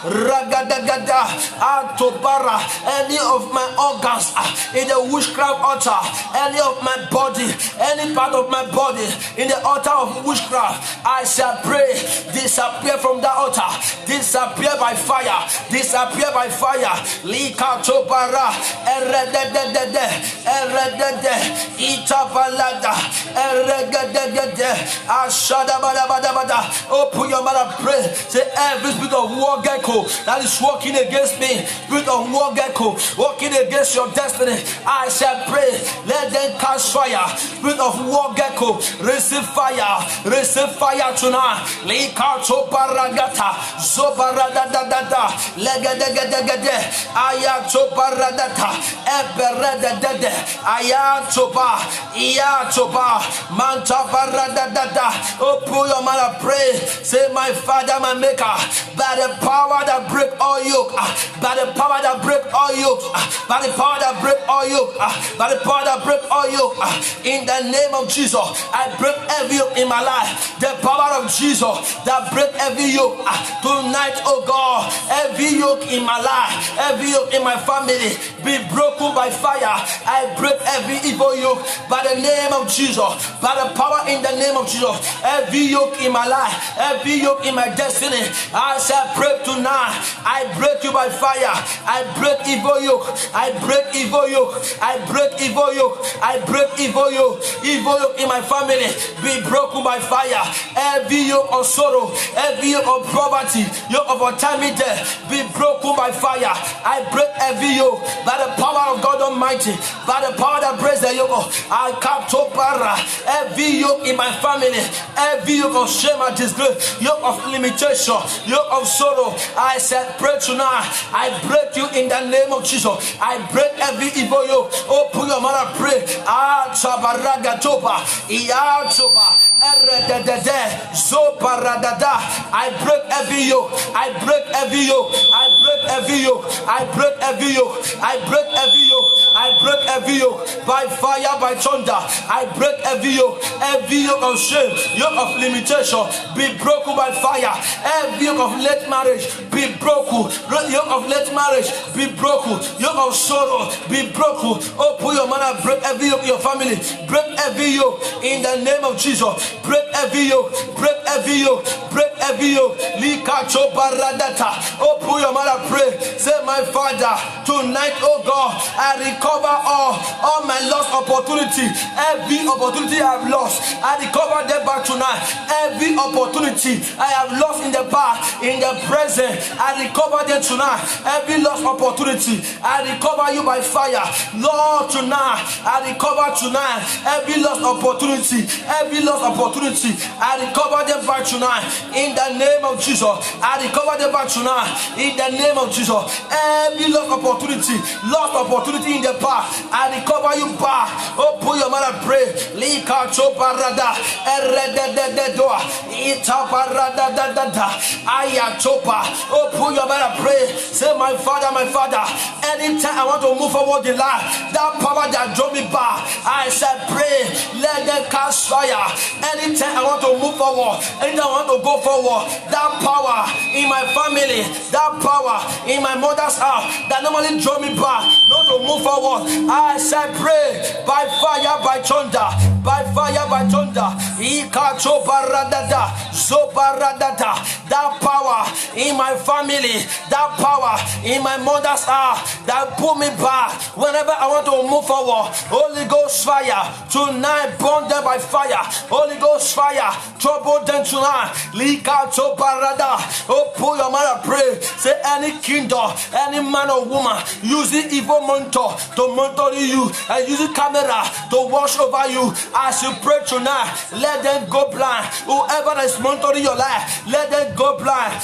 Ragadagada, Atobara. Any of my organs in the witchcraft altar, any of my body, any part of my body in the altar of witchcraft, I shall pray. Disappear from that altar. Disappear by fire. Disappear by fire. Likatobara, Erededede, Itabalada, Eregedegede, Ashadabadabadabada. Open your mouth and pray. Say, every spirit of war gecko that is working against me, spirit of war gecko working against your destiny, I shall pray. Let them catch fire. Spirit of war gecko, receive fire tonight. Likato paragata, zobaradadada, legedegedegede, ayato paradata, eberededede, ayatoba, iatoba, manta paradadada. Open your mouth and pray. Say, my Father, my Maker, by the power that break all yoke, by the power that break all yoke, by the power that break all yoke, by the power that break all yoke, in the name of Jesus, I break every yoke in my life. The power of Jesus that break every yoke tonight, oh God. Every yoke in my life, every yoke in my family, be broken by fire. I break every evil yoke by the name of Jesus, by the power in the name of Jesus. Every yoke in my life, every yoke in my destiny, I shall break tonight. I break you by fire. I break evil yoke. I break evil yoke. I break evil yoke. I break evil yoke. Evil yoke in my family, be broken by fire. Every yoke of sorrow, every yoke of poverty, yoke of untimely death, be broken by fire. I break every yoke by the power of God Almighty, by the power that breaks the yoke. I capture every yoke in my family, every yoke of shame and disgrace, yoke of limitation, yoke of sorrow. I separate tonight. I break you in the name of Jesus. I break every evil yoke. Open your mouth and pray. I break every yoke. I break every yoke. I break every yoke. I break every yoke. I break every yoke. I break every yoke by fire, by thunder. I break every yoke of shame, yoke of limitation, be broken by fire. Every yoke of late marriage, be broken. Yoke of late marriage, be broken. Yoke of sorrow, be broken. Open your mouth and break every yoke in your family. Break every yoke in the name of Jesus. Break every yoke. Break every yoke. Break every yoke. Likacho baradata. Open your mouth and pray. Say, my Father, tonight, oh God, I recover all my lost opportunity. Every opportunity I have lost, I recover them back tonight. Every opportunity I have lost in the past, in the present, I recover them tonight. Every lost opportunity, I recover you by fire. Lord, tonight, I recover tonight. Every lost opportunity, I recover them back tonight. In the name of Jesus, I recover them back tonight. In the name of Jesus, every lost opportunity in the past, I recover you back. Open your mouth and pray. Lika choparada, eredededoa, itaparadadadada, ayatopa. Open your mouth and pray. Say, my Father, anytime I want to move forward in life, that power that drove me back, I said, pray, let them cast fire. Anytime I want to move forward, anytime I want to go forward, that power in my family, that power in my mother's house that normally drove me back, not to move forward, I said, pray, by fire, by thunder, by fire, by thunder. That power in my family, that power in my mother's house that pull me back whenever I want to move forward. Holy Ghost fire tonight, burn them by fire. Holy Ghost fire, trouble them tonight. Oh, pull your mouth and pray. Say, any kingdom, any man or woman using evil monitor to monitor you and using camera to watch over you, as you pray tonight, let them go blind. Whoever is monitoring your life, let them go blind.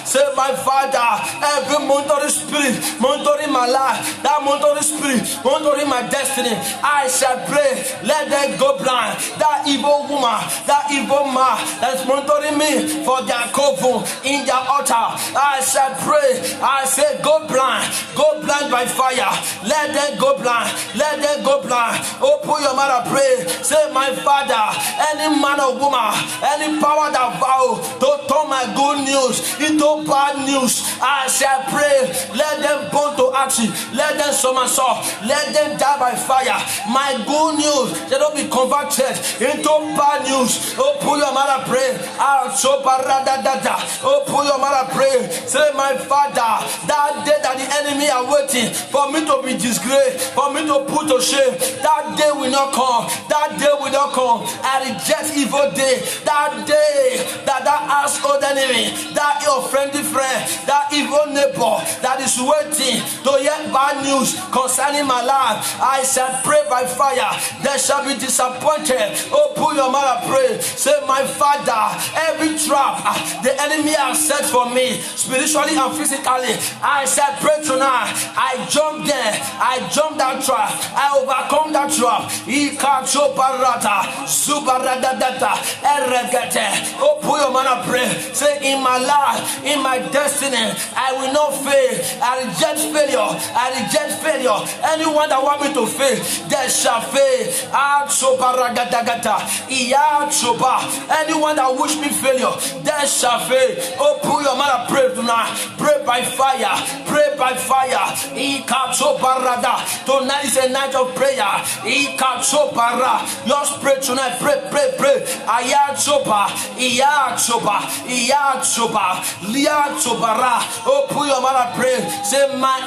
Say, my Father, every monitoring spirit monitoring my life, that monitoring spirit monitoring my destiny, I shall pray, let them go blind. That evil woman, that evil man that is monitoring me for their coven in their altar, I shall pray, I say, go blind by fire. Let them go blind, let them go blind. Open your mouth and pray. Say, my Father, any man or woman, any power that vow to turn my good news into bad news, I shall pray, let them burn to action, let them somersault, let them die by fire. My good news, they don't be converted into bad news. Open your mouth and pray. Open your mouth and pray. Say, my Father, that day that the enemy are waiting for me to be disgraced, for me to put to shame, that day will not come. That day will not come. I reject evil day. That day that household enemy, that your friendly friend, that evil neighbor that is waiting to hear bad news concerning my life, I shall pray by fire. They shall be disappointed. Open your mouth and pray. Say, my Father, every trap the enemy has set for me, spiritually and physically, I shall pray tonight. I jump there. I jump that trap. I overcome that trap. Open your mouth and pray. Say, in my life, in my destiny, I will not fail. I reject failure. I reject failure. Anyone that want me to fail, they shall fail. Anyone that wish me failure, they shall fail. Open your mouth and pray tonight. Pray by fire. Pray by fire. Tonight is a night of prayer. Just pray tonight. Pray. Open your mouth and pray. Say, my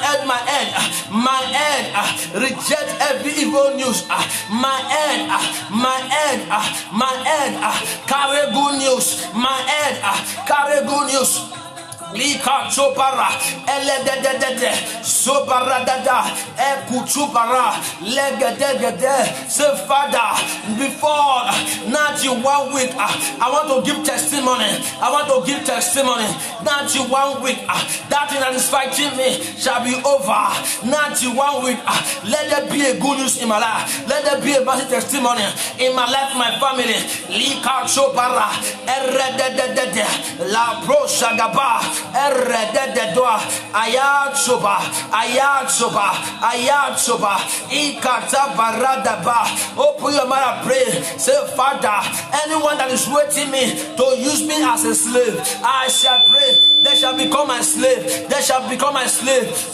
head, reject every evil news. My head, carry good news. My head, carry good news. Lika chopara elededede sobara dada ekuchubara legedegede. Say, Father, before not you 1 week, I want to give testimony. Not you 1 week, that thing that is fighting me shall be over. Not you 1 week, let there be a good news in my life. Let there be a massive testimony in my life, my family. Lika chopara erededede la pro shagaba. Ayatsoba ikata baradaba. Open your mouth and pray. Say, Father, anyone that is waiting me to use me as a slave, I shall pray. They shall become my slave.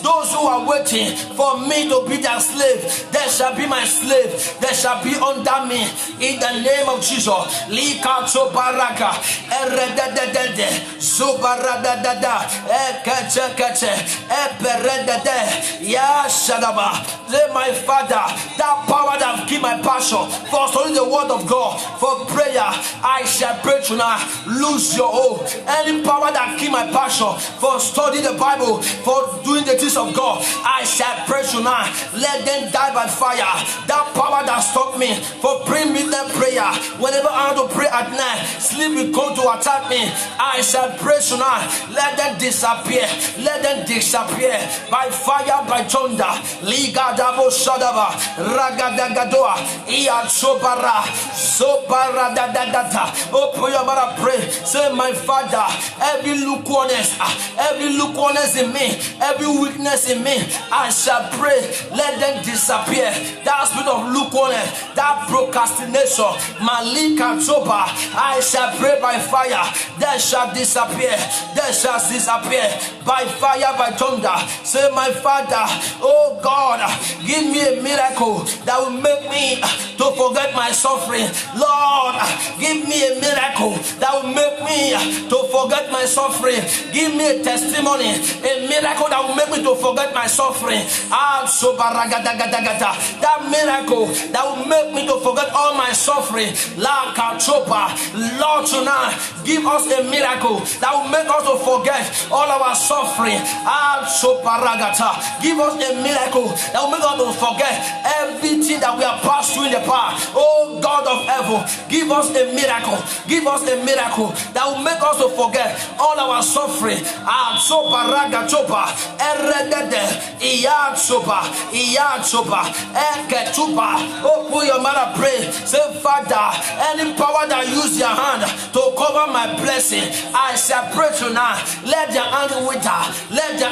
Those who are waiting for me to be their slave, they shall be my slave. They shall be under me. In the name of Jesus. Likato baraka erededede zubaradada ekeche eperedede yashadaba. Say, my Father, that power that give my passion for studying the word of God, for prayer, I shall pray tonight. Lose your hold. Any power that give my passion for studying the Bible, for doing the things of God, I shall pray tonight. Let them die by fire. That power that stopped me for praying midnight prayer, whenever I want to pray at night, sleep will come to attack me. I shall pray tonight. Let them disappear. By fire, by thunder. Ligadabo Shadaba Ragadagadoa Iatsobara Sobara Dadadata. Open your mouth and pray. Say, my Father, every lukewarmness in me, every weakness in me, I shall pray. Let them disappear. That spirit of lukewarmness, that procrastination, Malika Zoba, I shall pray by fire. They shall disappear. By fire, by thunder. Say, my Father, oh God, give me a miracle that will make me to forget my suffering. Lord, give me a miracle that will make me to forget my suffering. Give me a testimony, a miracle that will make me to forget my suffering. That miracle that will make me to forget all my suffering. Lord, tonight, give us a miracle that will make us to forget all our suffering. Give us a miracle that will make us to forget everything that we have passed through in the past. Oh God of heaven, give us a miracle. That will make us to forget all our suffering. Open your mouth and pray. Say, Father, any power that use your hand to cover my blessing, I shall pray tonight. Let your hand wither. Let your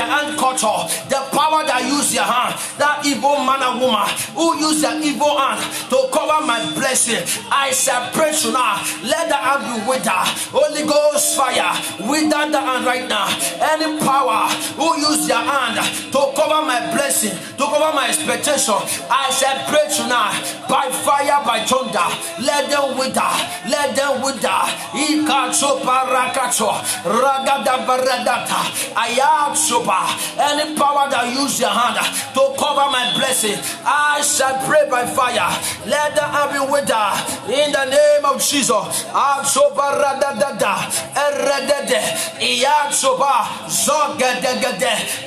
hand cut off. The power that use your hand, that evil man and woman who use their evil hand to cover my blessing, I shall pray tonight. Let the hand be wither. Holy Ghost fire, wither the hand right now. Any power who use their hand to cover my blessing, to cover my expectation, I shall pray tonight. By fire, by thunder, let them wither. Any power that use your hand to cover my blessing, I shall pray by fire. Let the hand be wither in the name of Jesus.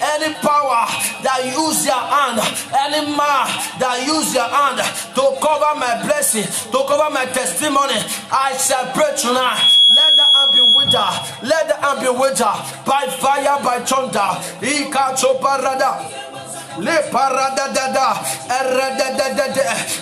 Any power that use your hand, any man that use your hand to cover my blessing, to cover my testimony, I shall pray tonight. Let the hand be wither by fire, by thunder. Le parada dada,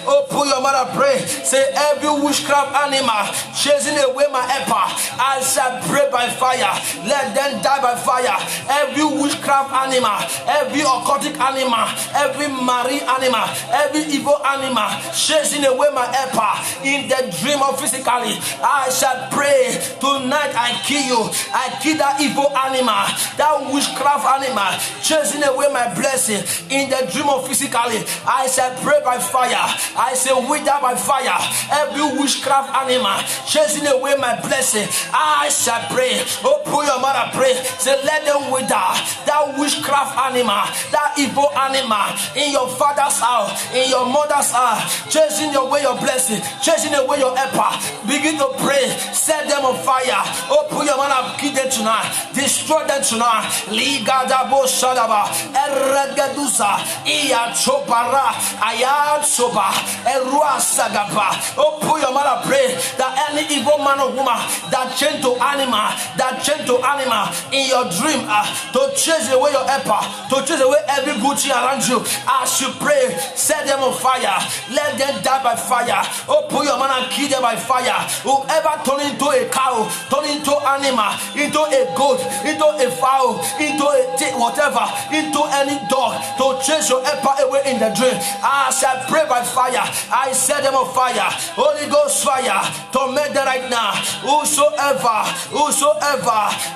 open Open your mouth and pray. Say, every witchcraft animal chasing away my helper, I shall pray by fire. Let them die by fire. Every witchcraft animal, every occultic animal, every marine animal, every evil animal chasing away my helper in the dream or physically, I shall pray. Tonight I kill you. I kill that evil animal, that witchcraft animal chasing away my blessing in the dream or physically. I shall pray by fire. I say wither by fire. Every witchcraft animal chasing away my blessing, I shall pray. Open your mouth and pray. Say, let them wither. That witchcraft animal, that evil animal in your father's house, in your mother's house, chasing away your blessing, chasing away your helper. Begin to pray. Set them on fire. Open your mouth and kill them tonight. Destroy them tonight. Ligadabo Shadaba, Eregadusa, Iya Chopara, Ayat Soba, Erua Sagapa. Open your mouth and pray that any evil man or woman that chained to animal, in your dream to chase away your helper, to chase away every good thing around you, as you pray, set them on fire. Let them die by fire. Open your mouth and kill them by fire. Whoever turn into a cow, turn into animal, into a goat, into a fowl, into a whatever, into any dog, to chase your helper away in the dream, I shall pray by fire. I set them on fire. Holy Ghost fire, torment them right now. Whosoever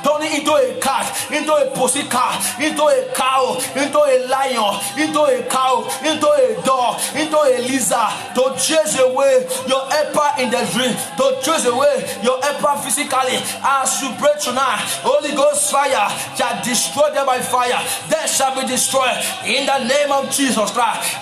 turning into a cat, into a pussycat, into a cow, into a lion, into a cow, into a dog, into a lizard, to chase away your helper in the dream, to chase away your helper physically. As you pray tonight, Holy Ghost fire shall destroy them by fire. They shall be destroyed in the name of Jesus Christ.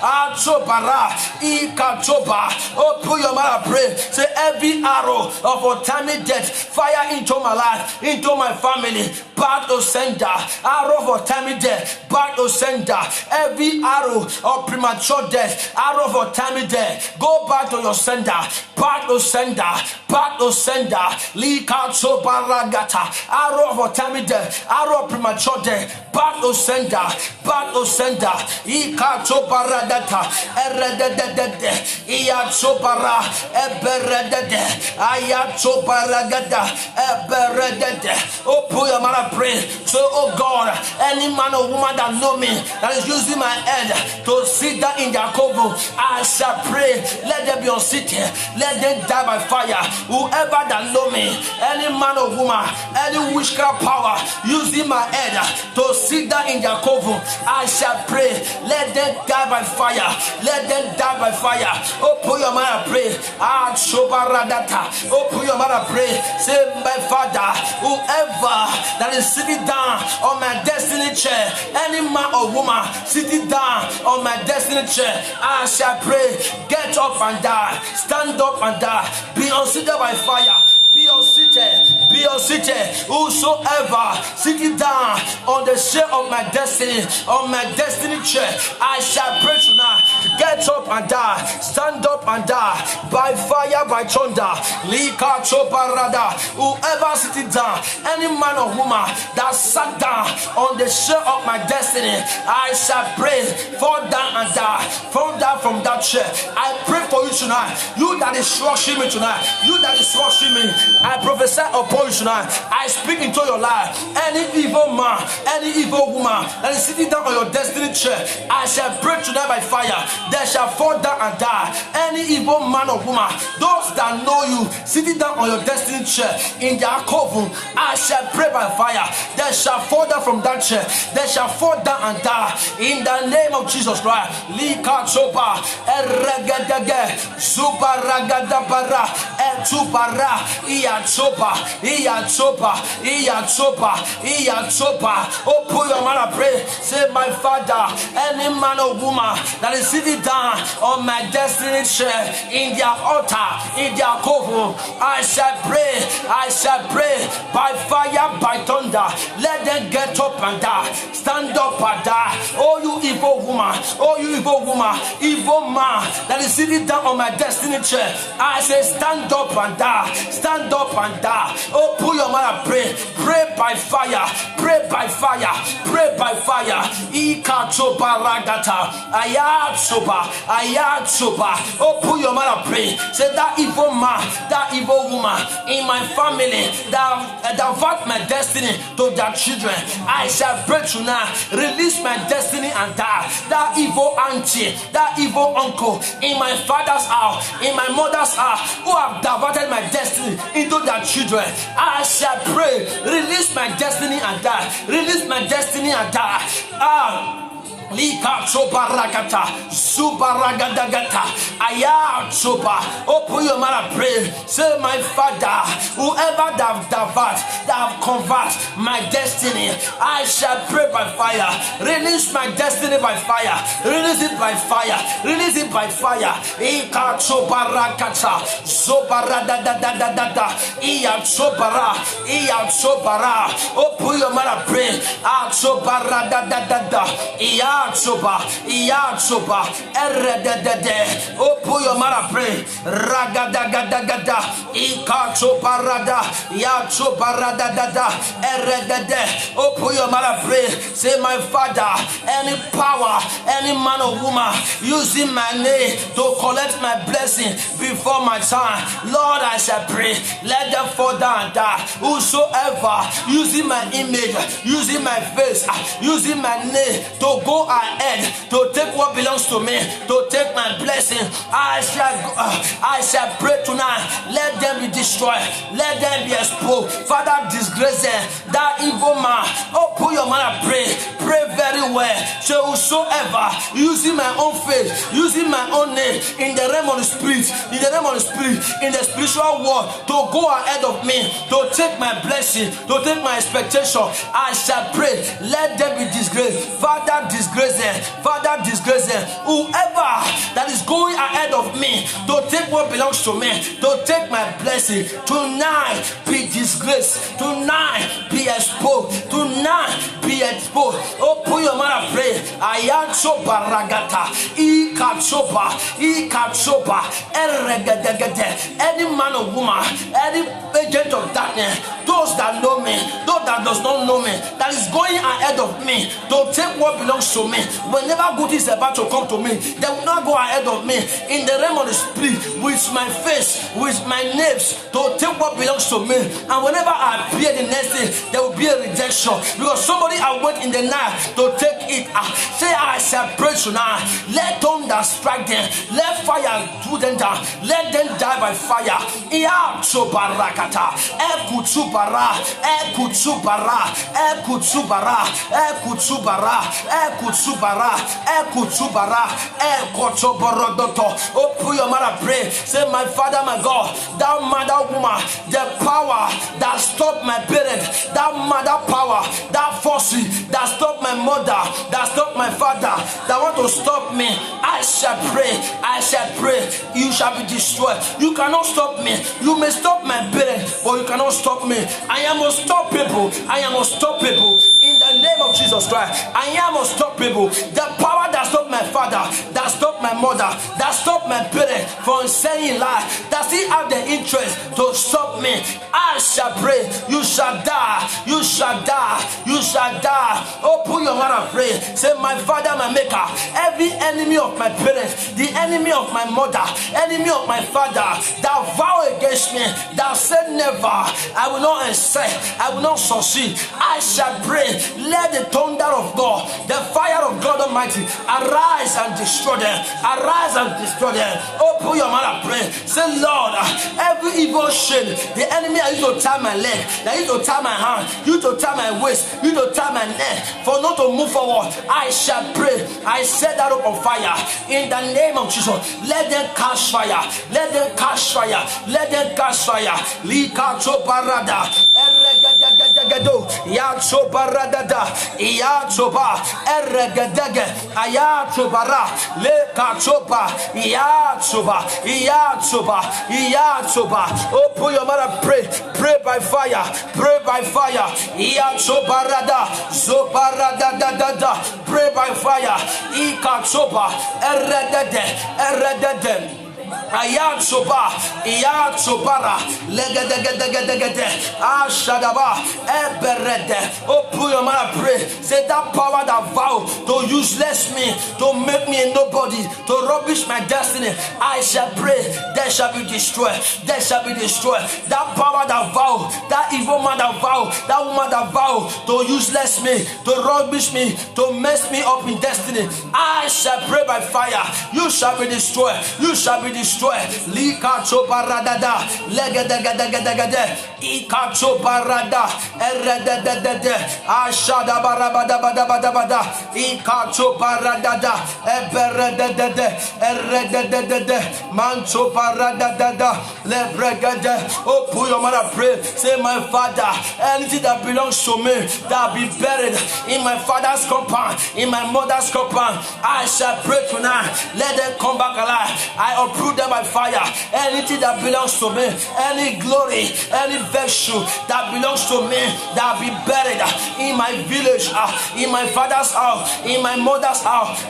Open your mouth and pray. Say, every arrow of untimely death fire into my life, into my family, back to sender. Arrow of untimely death, back to sender. Every arrow of premature death, arrow of untimely death, go back to your sender. Back to sender, back to sender. Likacho baragata. Arrow of untimely death, arrow of premature death, back to sender, back to sender. Ikacho baradata. Erededede. Iacho bara. Eberedede. Ayacho baragada. Eberedede. Open your mouth and pray. So, oh God, any man or woman that know me, that is using my head to sit down in their cover, I shall pray. Let them be on city. Let them die by fire. Whoever that know me, any man or woman, any witchcraft power using my head to sit down in their cover, I shall pray. Let them die by fire. Let them die by fire. Open your mouth and pray. Open your mouth and pray. Say, my Father, whoever that is sitting down on my destiny chair, any man or woman sitting down on my destiny chair, I shall pray. Get up and die. Stand up and die. Be unseated by fire. Be unseated. Whosoever sitting down on the chair of my destiny, on my destiny chair, I shall pray tonight. Get up and die. Stand up and die. By fire, by thunder. Whoever sitting down, any man or woman that sat down on the chair of my destiny, I shall pray. Fall down and die. Fall down from that chair. I pray for you tonight. You that is rushing me tonight. You that is rushing me. I prophesy upon you tonight. I speak into your life. Any evil man, any evil woman that is sitting down on your destiny chair, I shall pray tonight by fire. They shall fall down and die. Any evil man or woman, those that know you sitting down on your destiny chair in their coven, I shall pray by fire. They shall fall down from that chair. They shall fall down and die in the name of Jesus Christ. Lika chopa eregedege zubaragadabara etubara. Open your mouth and pray. Say, my Father, any man or woman that is sitting down on my destiny chair in their altar, in their coven, I shall pray by fire, by thunder. Let them get up and die. Stand up and die. Oh, you evil woman, evil man that is sitting down on my destiny chair, I say, stand up and die. Stand up and die. Oh, pull your mouth and pray. Pray by fire. Pray by fire. Pray by fire. Ikachoba ragata. Ayatsoba. Ayatsoba. Oh, pull your mouth and pray. Say that evil man, that evil woman in my family that avert my destiny to their children, I shall pray tonight. Release my destiny and die. That evil auntie, that evil uncle in my father's house, in my mother's house, who have diverted my destiny into their children, I shall pray. Release my destiny and die. Release my destiny and die. Lika choba ragata, suba ragadagata, aya choba. Open your mouth and pray. Say, my Father, whoever that have convert my destiny, I shall pray by fire. Release my destiny by fire. Release it by fire. Release it by fire. Ika choba ragata, soba radadadadada, iya chobara, iya chobara. Open your mouth and pray. Ah choba radadadada, iya. Yatsoba, Eredede, open your mouth and pray. Ragadagada, Ikachobarada, Yatsobarada, Eredede, open your mouth and pray. Say, my Father, any power, any man or woman using my name to collect my blessing before my time, Lord, I shall pray. Let them fall down and die. Whosoever using my image, using my face, using my name to go ahead to take what belongs to me, to take my blessing, I shall pray tonight. Let them be destroyed. Let them be exposed. Father, disgrace them. That evil man. Oh, put your mouth and pray. Pray very well. So whosoever using my own faith, using my own name in the realm of the spirit, in the realm of the spirit, in the spiritual world, to go ahead of me, to take my blessing, to take my expectation, I shall pray. Let them be disgraced. Father, disgrace them. Father, disgrace them. Whoever that is going ahead of me to take what belongs to me, to take my blessing, tonight be disgraced. Tonight be exposed. Tonight be exposed. Oh, put your mouth and pray. Ayanchoba ragata, ikachoba, eregedegede. Any man or woman, any agent of darkness, those that know me, those that does not know me, that is going ahead of me to take what belongs to me. Whenever good is about to come to me, they will not go ahead of me in the realm of the spirit with my face, with my names, to take what belongs to me. And whenever I appear the next day, there will be a rejection because somebody I went in the night to take it. Say, I shall pray tonight. Let thunder strike them. Let fire do them down. Let them die by fire. Iya chobarakata, ekutsubara, ekutsubara, ekutsubara, ekutsubara, ekutsubara, ekutsubara, ekotsoborodoto. Open your mouth and pray. Say, my Father, my God, that mother woman, the power that stopped my parents, that mother power, that force that stopped my mother, that stopped my father, that want to stop me, I shall pray. I shall pray. You shall be destroyed. You cannot stop me. You may stop my parents, but you cannot stop me. I am unstoppable. I am unstoppable. In the name of Jesus Christ, I am unstoppable. The power that stopped my father, that stopped my mother, that stopped my parents from saying lies, that still have the interest to stop me, I shall pray. You shall die. You shall die. You shall die. Open your mouth and pray. Say, my Father, my Maker, every enemy of my parents, the enemy of my mother, enemy of my father, that vow against me, that said never, I will not accept, I will not succeed, I shall pray. Let the thunder of God, the fire of God Almighty, arise and destroy them. Arise and destroy them. Open your mouth and pray. Say, Lord, every evil shade, the enemy I used to tie my leg, that used to tie my hand, used to tie my waist, used to tie my neck, for not to move forward, I shall pray. I set that up on fire. In the name of Jesus, let them catch fire. Let them catch fire. Let them catch fire. Lika chobarada. Yatsobaradada, Yatsoba, Eregedege, Ayatsobara, Lekachoba, Yatsoba, Yatsoba, Yatsoba. Open your mouth and pray. Pray by fire. Pray by fire. Yatsobarada, Zobaradada. Pray by fire. Ikatsoba, Eredede, Eredede. Ayat soba, Iyat sobara, legedegedegedegede, Ashadaba, Eberede. Open your mouth, pray. Say that power that vow to useless me, to make me a nobody, to rubbish my destiny. I shall pray, they shall be destroyed. They shall be destroyed. That power that vow, that evil man that vow, that woman that vow to useless me, to rubbish me, to mess me up in destiny. I shall pray by fire. You shall be destroyed. You shall be destroyed. Likacho paradada, legedegedegede, ikacho parada, erededede, ashada barabada, ikacho paradada, eberedede, erededede, mancho paradada, lebregede. Oh, put your mother pray. Say, my Father, anything that belongs to me that be buried in my father's compound, in my mother's compound, I shall pray tonight. Let them come back alive. I uproot them by fire. Anything that belongs to me, any glory, any virtue that belongs to me that be buried in my village, in my father's house, in my mother's house,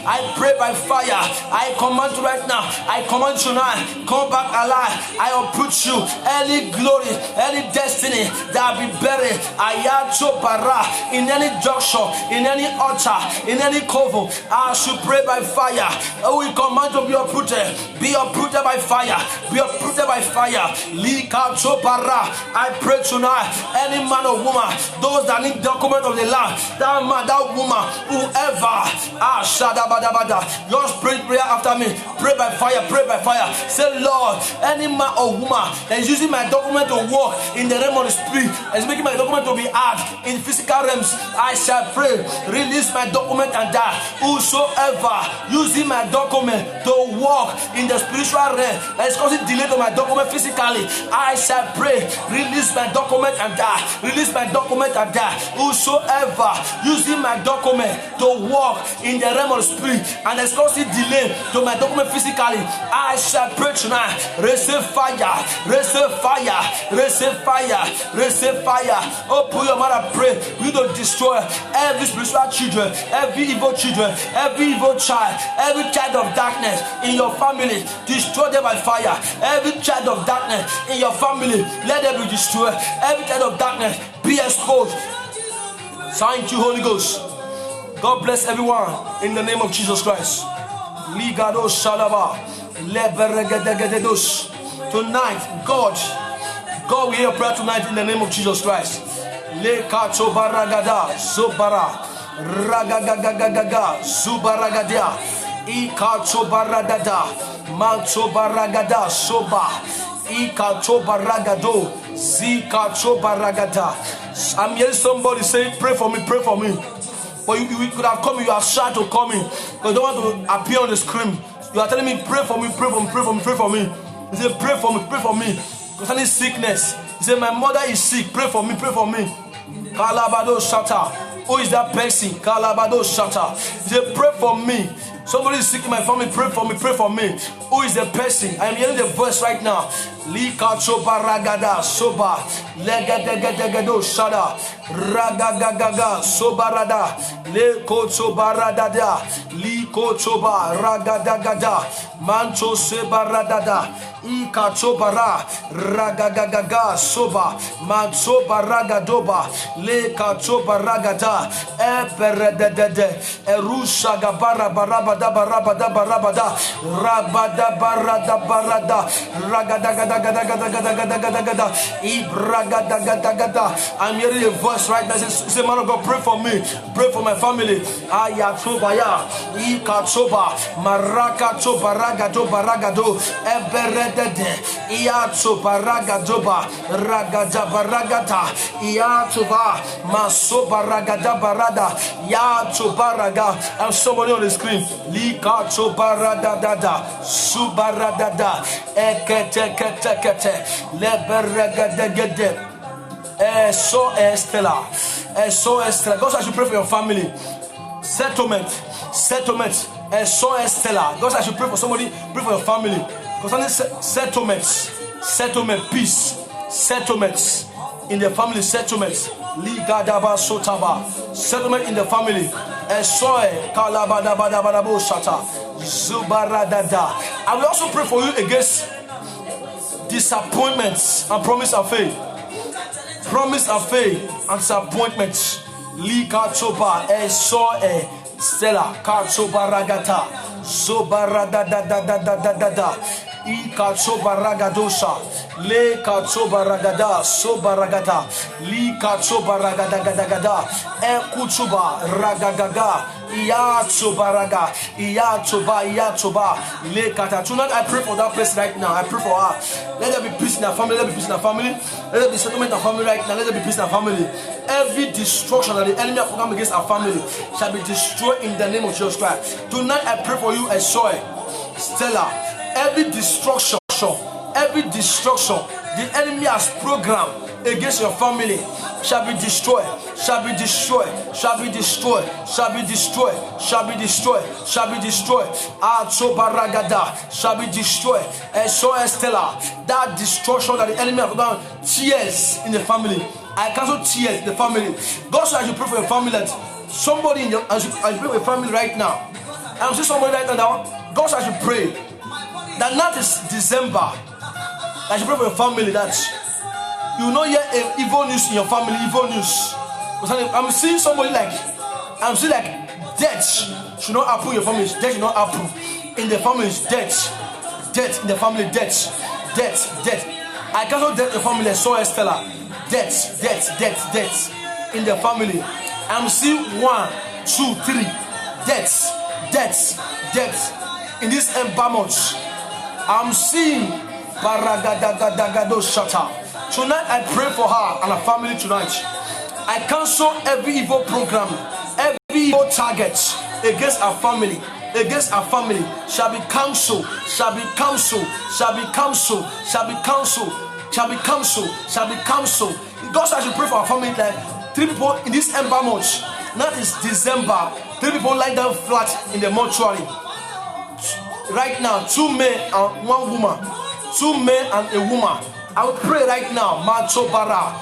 I pray by fire. I command you right now. I command you tonight. Come back alive. I uproot you. Any glory, any destiny that be buried, ayato para, in any junction, in any altar, in any coven, I should pray by fire. We command to be uprooted. Be uprooted by fire. Be uprooted by fire. Likato para. I pray tonight. Any man or woman, those that need document of the land, that man, that woman, whoever, shadabadabada, just pray prayer after me. Pray by fire. Pray by fire. Say, Lord, any man or woman that is using my document to walk in the realm of the spirit, and is making my document to be hard in physical realms, I shall pray. Release my document and die. Whosoever using my document to walk in the spiritual realm and is causing delay to my document physically, I shall pray. Release my document and die. Release my document and die. Whosoever using my document to walk in the realm of the spirit and is causing delay to my document physically, I shall pray tonight. Receive fire. Receive fire. Receive fire. Receive fire. Open your mouth and pray. We don't destroy every spiritual children, every evil children, every evil child, every child of darkness in your family. Destroy them by fire. Every child of darkness in your family, let them be destroyed. Every child of darkness be exposed. Thank you, Holy Ghost. God bless everyone in the name of Jesus Christ. Ligado Shalaba. Tonight, God will hear prayer tonight in the name of Jesus Christ. Le kato baragada zubara ragagagagaga zubaragadia ikato baradada manto baragada soba ikato baragado zikato baragada. I'm hearing somebody say, pray for me, pray for me. But you could have come, you are shy to come in because you don't want to appear on the screen. You are telling me, pray for me, pray for me, pray for me, pray for me. He said, pray for me, pray for me. Concerning sickness. He said, my mother is sick, pray for me, pray for me. Kalabado Shata. Who is that person? Kalabado Shata. He said, pray for me. Somebody is sick in my family, pray for me, pray for me. Who is the person? I am hearing the voice right now. Likacho baragada soba legadegadegedo shada ragagagaga sobarada lekocho baradada likocho baragadagada mancho sebaradada ikacho bara ragagagaga soba mancho baragadoba lekacho baragada eperedede erusha gabara barabada barabada barabada rabada barada barada ragadagada. I'm hearing a voice right now. Say, man of God, pray for me. Pray for my family. Ayatobaya, Ikatoba, Marakato Baragado Baragado, Eberedede, Iato Baragadoba, Ragada Baragata, Iatoba, Masoba Ragada Barada, Yato Baraga. And somebody on the screen. Likato Barada Dada, Subaradada, Ekete. So Estela. God, I should pray for your family. Settlement. So Estela. God, I should pray for somebody. Pray for your family. Concerning settlement, peace, settlements in the family, settlements. Ligadaba Sotaba. Settlement in the family. Esoe Kalabadabadabadabo Shata. Zubaradada. I will also pray for you against disappointments and promise of faith. Promise of faith and disappointments. Lika choba Stella Kachoba Ragata Zobarada da Ika choba ragadosha Le kachoba ragada Sobaragata Lika choba ragada Ekuchuba ragagaga Iya chobaraga Iya choba Le kata. Tonight I pray for that person right now. I pray for her. Let there be peace in her family. Let there be peace in her family. Let there be settlement in her family right now. Let there be peace in her family. Every destruction that the enemy has programmed against our family shall be destroyed in the name of Jesus Christ. Tonight I pray for you, Stella. Every destruction the enemy has programmed against your family shall be destroyed. Achobaragada shall be destroyed. And so Stella, that destruction that the enemy has done, tears in the family. I cancel tears in the family. God said I should pray for your family that somebody in your I should pray for your family right now. I'm saying somebody right now. God said I should pray that not is December. I should pray for your family that you will not hear evil news in your family. Evil news. I'm seeing somebody death should not happen in your family. Death should not happen in the family. Death in the family. Death. I cancel death in the family. So Stella. Death in the family. I'm seeing 1, 2, 3 deaths in this ember month. I'm seeing Baragadagado Shata. Tonight I pray for her and her family tonight. I cancel every evil program, every evil target against our family. Shall be cancelled. God said I should pray for our family like 3 people in this ember month. That is December. 3 people lie down flat in the mortuary. Right now, 2 men and 1 woman. 2 men and a woman. I will pray right now. Macho bara,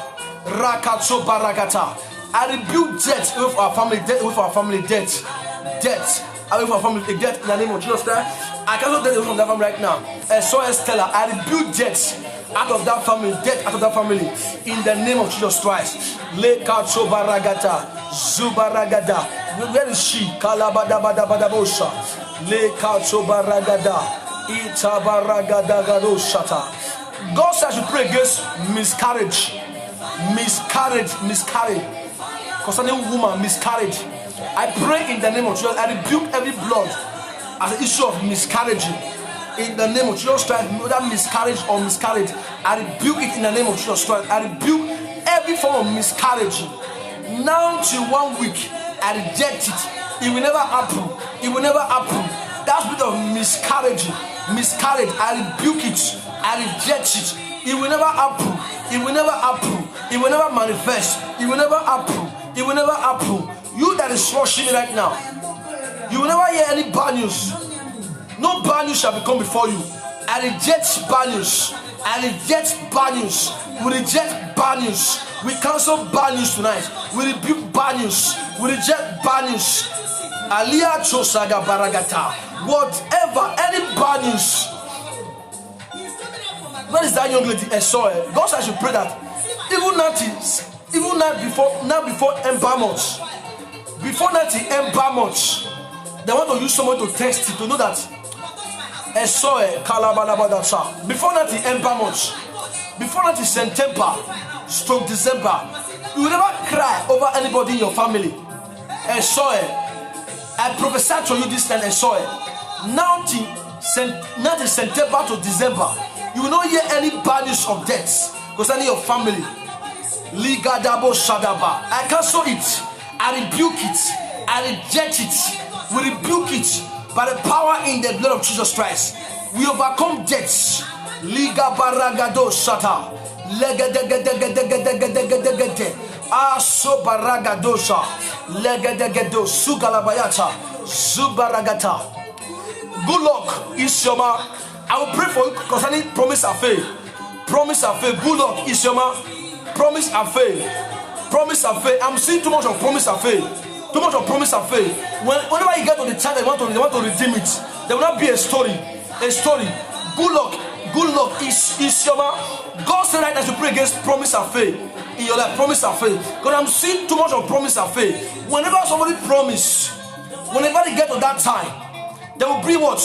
rakacho baragata. I rebuke death with our family. Death. I will for our family death in the name of Jesus Christ. I cannot death from that family right now. And so Stella, I rebuke death out of that family. Death out of that family in the name of Jesus Christ. Le kacho baragata, zubaragada. Where is she? Kalabada badabosha. Le kacho baragada. God says you pray against miscarriage. Concerning woman, miscarriage. I pray in the name of Jesus. I rebuke every blood as an issue of miscarriage. In the name of Jesus Christ, whether miscarriage or miscarriage, I rebuke it in the name of Jesus Christ. I rebuke every form of miscarriage. Now till 1 week, I reject it. It will never happen. That's bit of miscarriage. I rebuke it. I reject it. It will never happen. It will never manifest. It will never happen. You that is watching me right now, you will never hear any bad news. No bad news shall become before you. I reject bad news. We reject bad news. We cancel bad news tonight. We rebuke bad news. We reject bad news. Aliyah Chosaga Baragata. Whatever, any bad news. Where is that young lady? God said I should pray that even not before ember months. Before that ember months, they want to use someone to test it to know that before that ember months, before that September, stroke December, you will never cry over anybody in your family. I prophesy to you this time, now till September to December, you will not hear any bad news of deaths concerning your family. Ligadabo Shadaba. I cancel it. I rebuke it. I reject it. We rebuke it by the power in the blood of Jesus Christ. We overcome deaths. Liga baragado shata. Legedegedegedegedegedegede. Aso baragadosha. Legedegedo sugalabayata. Zubaragata. Good luck, Isioma. I will pray for you concerning promise of faith. Good luck, Isioma. Promise of faith. I'm seeing too much of promise of faith. Whenever you get to the church, they want to redeem it. There will not be a story. A story. Good luck. Good luck is your man. God said right now to pray against promise and faith in your life. Promise and faith. Because I'm seeing too much of promise and faith. Whenever somebody promise, whenever they get to that time, they will bring what?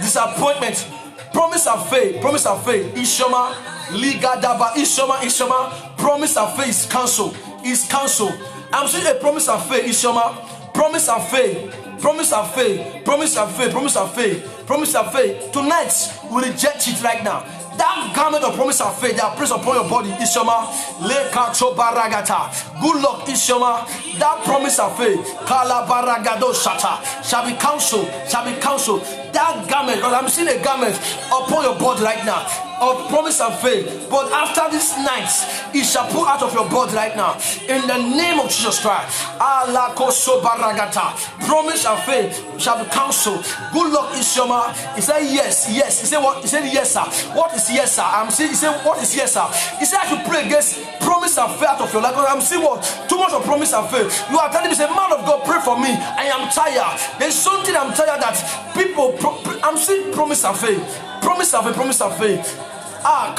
Disappointment. Promise and faith. Promise and faith. Ishama, Liga Daba, Ishama. Promise and faith is cancelled. Is cancelled. I'm seeing a promise and faith. Ishama. Promise and faith. Promise and faith. Promise and faith. Promise and faith. Promise and faith. Tonight we reject it right now. That garment of promise and faith that placed upon your body, Ishama, Lekacho Baragata. Good luck, Ishama. That promise and faith, Kala Baragado Shata, shall be counsel, shall be counsel. That garment, because I'm seeing a garment upon your body right now of promise and faith. But after this night, it shall pull out of your body right now. In the name of Jesus Christ. Alakoso Baragata. Promise and faith shall be counsel. Good luck, Ishama. He said yes, yes. He said what? He said yes, sir. What is yes, sir? I'm saying, he said, what is yes, sir? He said, I should pray against promise and faith out of your life. I'm seeing what? Too much of promise and faith. You are telling me, say, man of God, pray for me. I am tired. There's something I'm tired that people, I'm seeing promise and faith. Promise and faith, promise and faith. I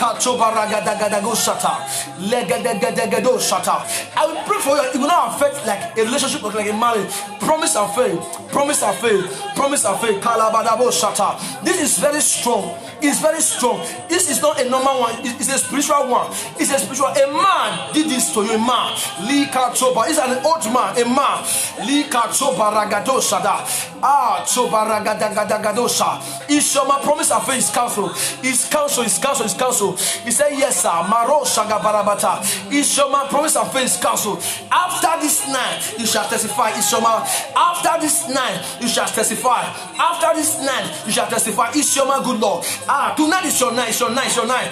will pray for you. It will not affect like a relationship or like a marriage. Promise and faith. Promise and faith. Promise and faith. This is very strong. It's very strong. This is not a normal one. It's a spiritual one. It's a spiritual. A man did this to you. A man. It's an old man. A man. Ishama promise and faith is counsel. Is counsel. Is counsel. Is counsel. He said yes, sir. Maro shaga barabata. Ishama promise and faith is counsel. After this night, you shall testify. Ishama. After this night, you shall testify. After this night, you shall testify. Ishama, good Lord. Tonight is your night. It's your night. It's your night.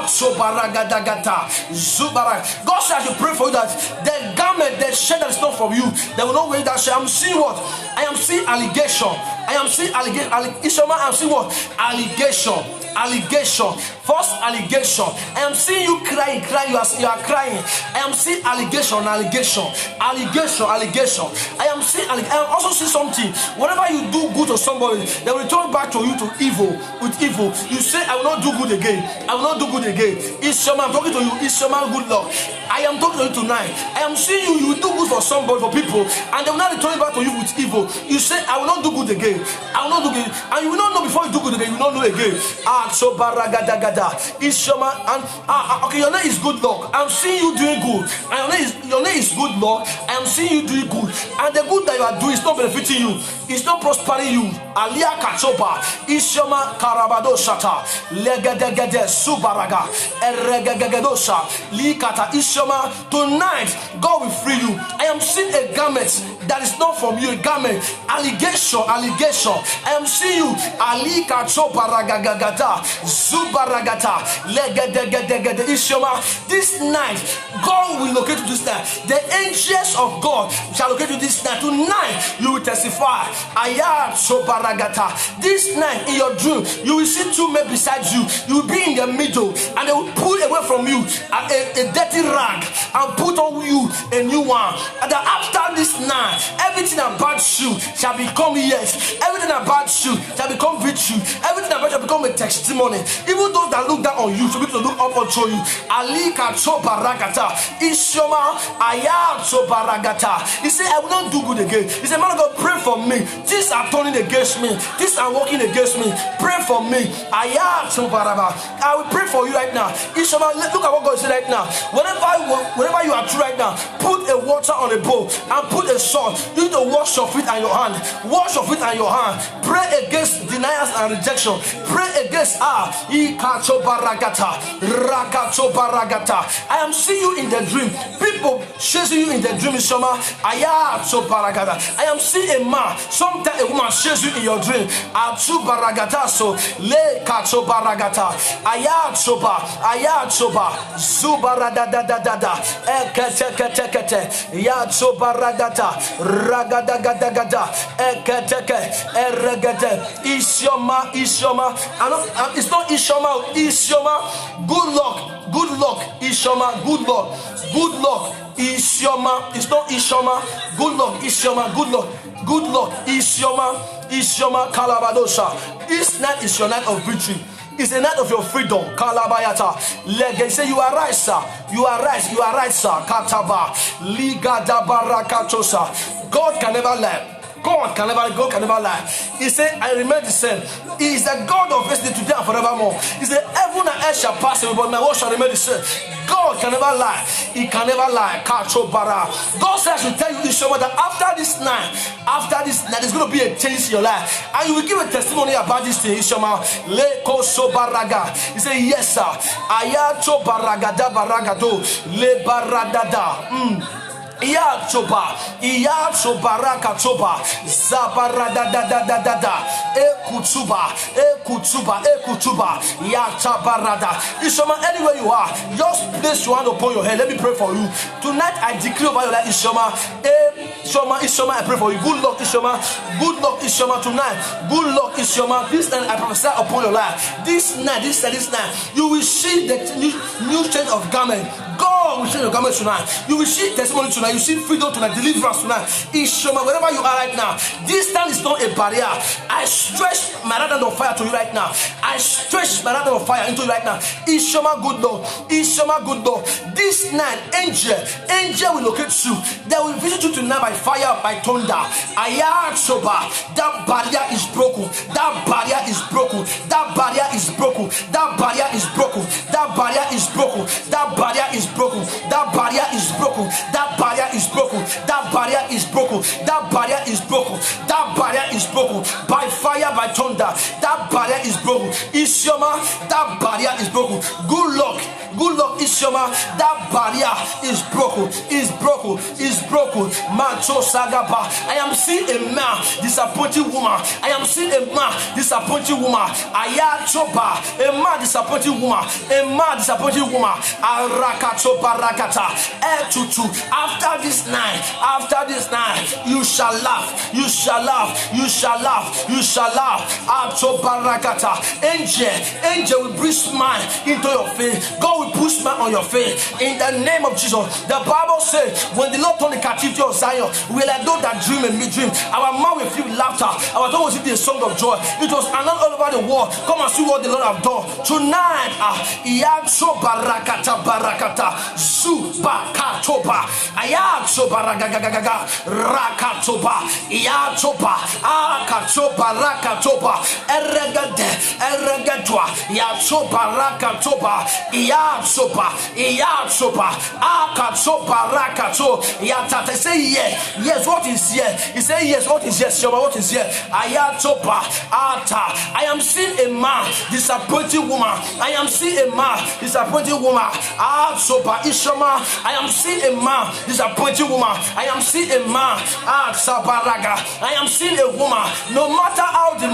So baragadagata. Zubarak. God said I should pray for you that the garment, the shed that is not from you, they will not wear that shed. I'm seeing what? I am seeing allegation. I am seeing allegation. Ishama, I'm seeing what? Allegation. Allegation. First allegation. I am seeing you crying. You are crying. I am seeing allegation. I am seeing. I am also seeing something. Whenever you do good to somebody, they will return back to you to evil with evil. You say, I will not do good again. I will not do good again. Ishama, I'm talking to you. Ishama, good luck. I am talking to you tonight. I am seeing you. You will do good for somebody, for people, and they will not return back to you with evil. You say, I will not do good again. I will not do good, and you will not know before you do good again. You will not know again. So baragadagada. Ishama, and okay, your name is good luck. I'm seeing you doing good, and your name is good luck. I am seeing you doing good, and the good that you are doing is not benefiting you. It's not prospering you. Alia kachoba. Ishama karabado shata. Legedegede subaraga. Eregegedosa. Likata ishama. Tonight, God will free you. I am seeing a garment that is not from you. A garment. Allegation. I am seeing you. Alika chobaragagagata. Zubaragata. Legedegedegede ishama. This night, God will locate you this night. The angels of God shall locate you this night. Tonight, you will testify. Ayat sobaragata. This night in your dream, you will see two men beside you. You will be in the middle, and they will pull away from you a dirty rag and put on you a new one. And that after this night, everything about you shall become yes. Everything about you shall become victory. Everything about you shall become a testimony. Even those that look down on you should be able to look up and show you. Alika sobaragata. Ishoma ayat sobaragata. He said, I will not do good again. He said, man of God, pray for me. Things are turning against me. Things are working against me. Pray for me. I will pray for you right now. Ishama, look at what God said right now. Whenever you are true right now, put a water on a bowl and put a salt. You need to wash your feet and your hand. Wash your feet and your hand. Pray against denials and rejection. Pray against I am seeing you in the dream. People chasing you in the dream. Ishama, I am seeing a man. Sometimes a woman shares you in your dream. Atu baragata so le kato baragata. Ayat soba zubarada da da da da. Ekete yatso baradata ragadagada ekete eregede ishoma. It's not ishoma. Good luck ishoma. Good luck ishoma. It's not ishoma. Good luck ishoma. Good luck ishoma. Ishoma Kalabadosha. This night is your night of victory. It's a night of your freedom. Kalabayata. Lege say you are right, sir. You are right. You are right, sir. Kataba. Liga da barakatosa. God can never lie. God can never lie. He said, I remain the same. He is the God of yesterday, today, and forevermore. He said, heaven and earth shall pass away, but my word shall remain the same. God can never lie. He can never lie. God said I should tell you this show that after this night, there's going to be a change in your life. And you will give a testimony about this thing. He said, yes, sir. Ayato baragada baragado. Le baradada. Iya baraka toba, zabarada da, ekutuba, ya tabarada. Ishoma, anywhere you are, just place your hand upon your head. Let me pray for you. Tonight I declare over your life, Ishoma. Ishoma, I pray for you. Good luck, Ishoma. Good luck, Ishoma, tonight. Good luck, Ishoma. This night I prophesy upon your life. This night, you will see the new change of garment. God will change your garment tonight. You will see testimony tonight. You see freedom tonight, deliverance tonight. Ishoma, wherever you are right now, distance is not a barrier. I stretch my right hand of fire to you right now. I stretch my right hand of fire into you right now. Ishoma, good Lord. Ishoma, good Lord. This night, angel will locate you. They will visit you tonight by fire, by thunder. Ayachoba, that barrier is broken. That barrier is broken. That barrier is broken. That barrier is broken. That barrier is broken. That barrier is broken. That barrier is broken. That barrier is broken. That barrier is broken. That barrier is broken. That barrier is broken. By fire, by thunder. That barrier is broken. Ishoma, that barrier is broken. Good luck. Good luck, Ishoma. That barrier is broken. Is broken. Is broken. Mancho Sagaba. I am seeing a man, disappointing woman. I am seeing a man, disappointing woman. Ayachoba. A man, disappointing woman. A man, disappointing woman. Arakachoba rakata. Etutu. After this night, you shall laugh. You shall laugh. You shall laugh. You shall laugh. Achoba rakata. Angel will bring smile into your face. God will put smile on your face in the name of Jesus. The Bible says, when the Lord turned the captivity of Zion, we like those that dream and me dream. Our mouth will feel laughter. Our tongue will sing a song of joy. It was announced all over the world. Come and see what the Lord have done tonight. Iyacho barakata barakata zubakatoba ayacho baragagaga rakatoba iyachoba akatoba rakatoba eregadwa yacho barakatoba iyachoba akatoba rakato yatata. Say yes, what is here? He say yes, what is yes? What is here? Ayachoba ata. I am seeing a man, disappointing woman. I am seeing a man, disappointing woman. Achoba ishoma. I am seeing a man, disappointing woman. I am seeing a man, sabaraga. I am seeing a woman. No matter how the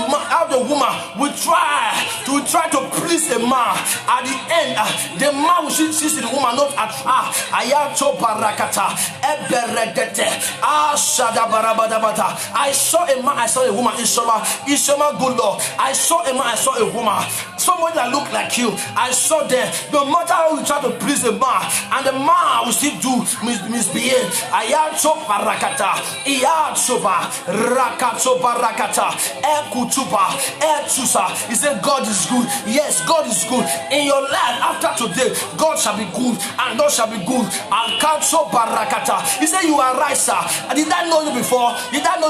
woman will try to please a man, at the end, the man will see the woman not at her. Ayachoba rakata eberegete ashadabarabadabata. I saw a man, I saw a woman. Ishoma good Lord. I saw a man, I saw a woman. Somebody that looked like you. I saw them. No matter how you try to please the man, and the man will still do misbehave. Ayachoba rakata iyachoba rakatoba rakata ekutuba etusa. He said God is good. Yes, God is good. In your life after today, God shall be good, and God shall be good. Alkachoba rakata. He said you are right, sir. I did not know you before. I didn't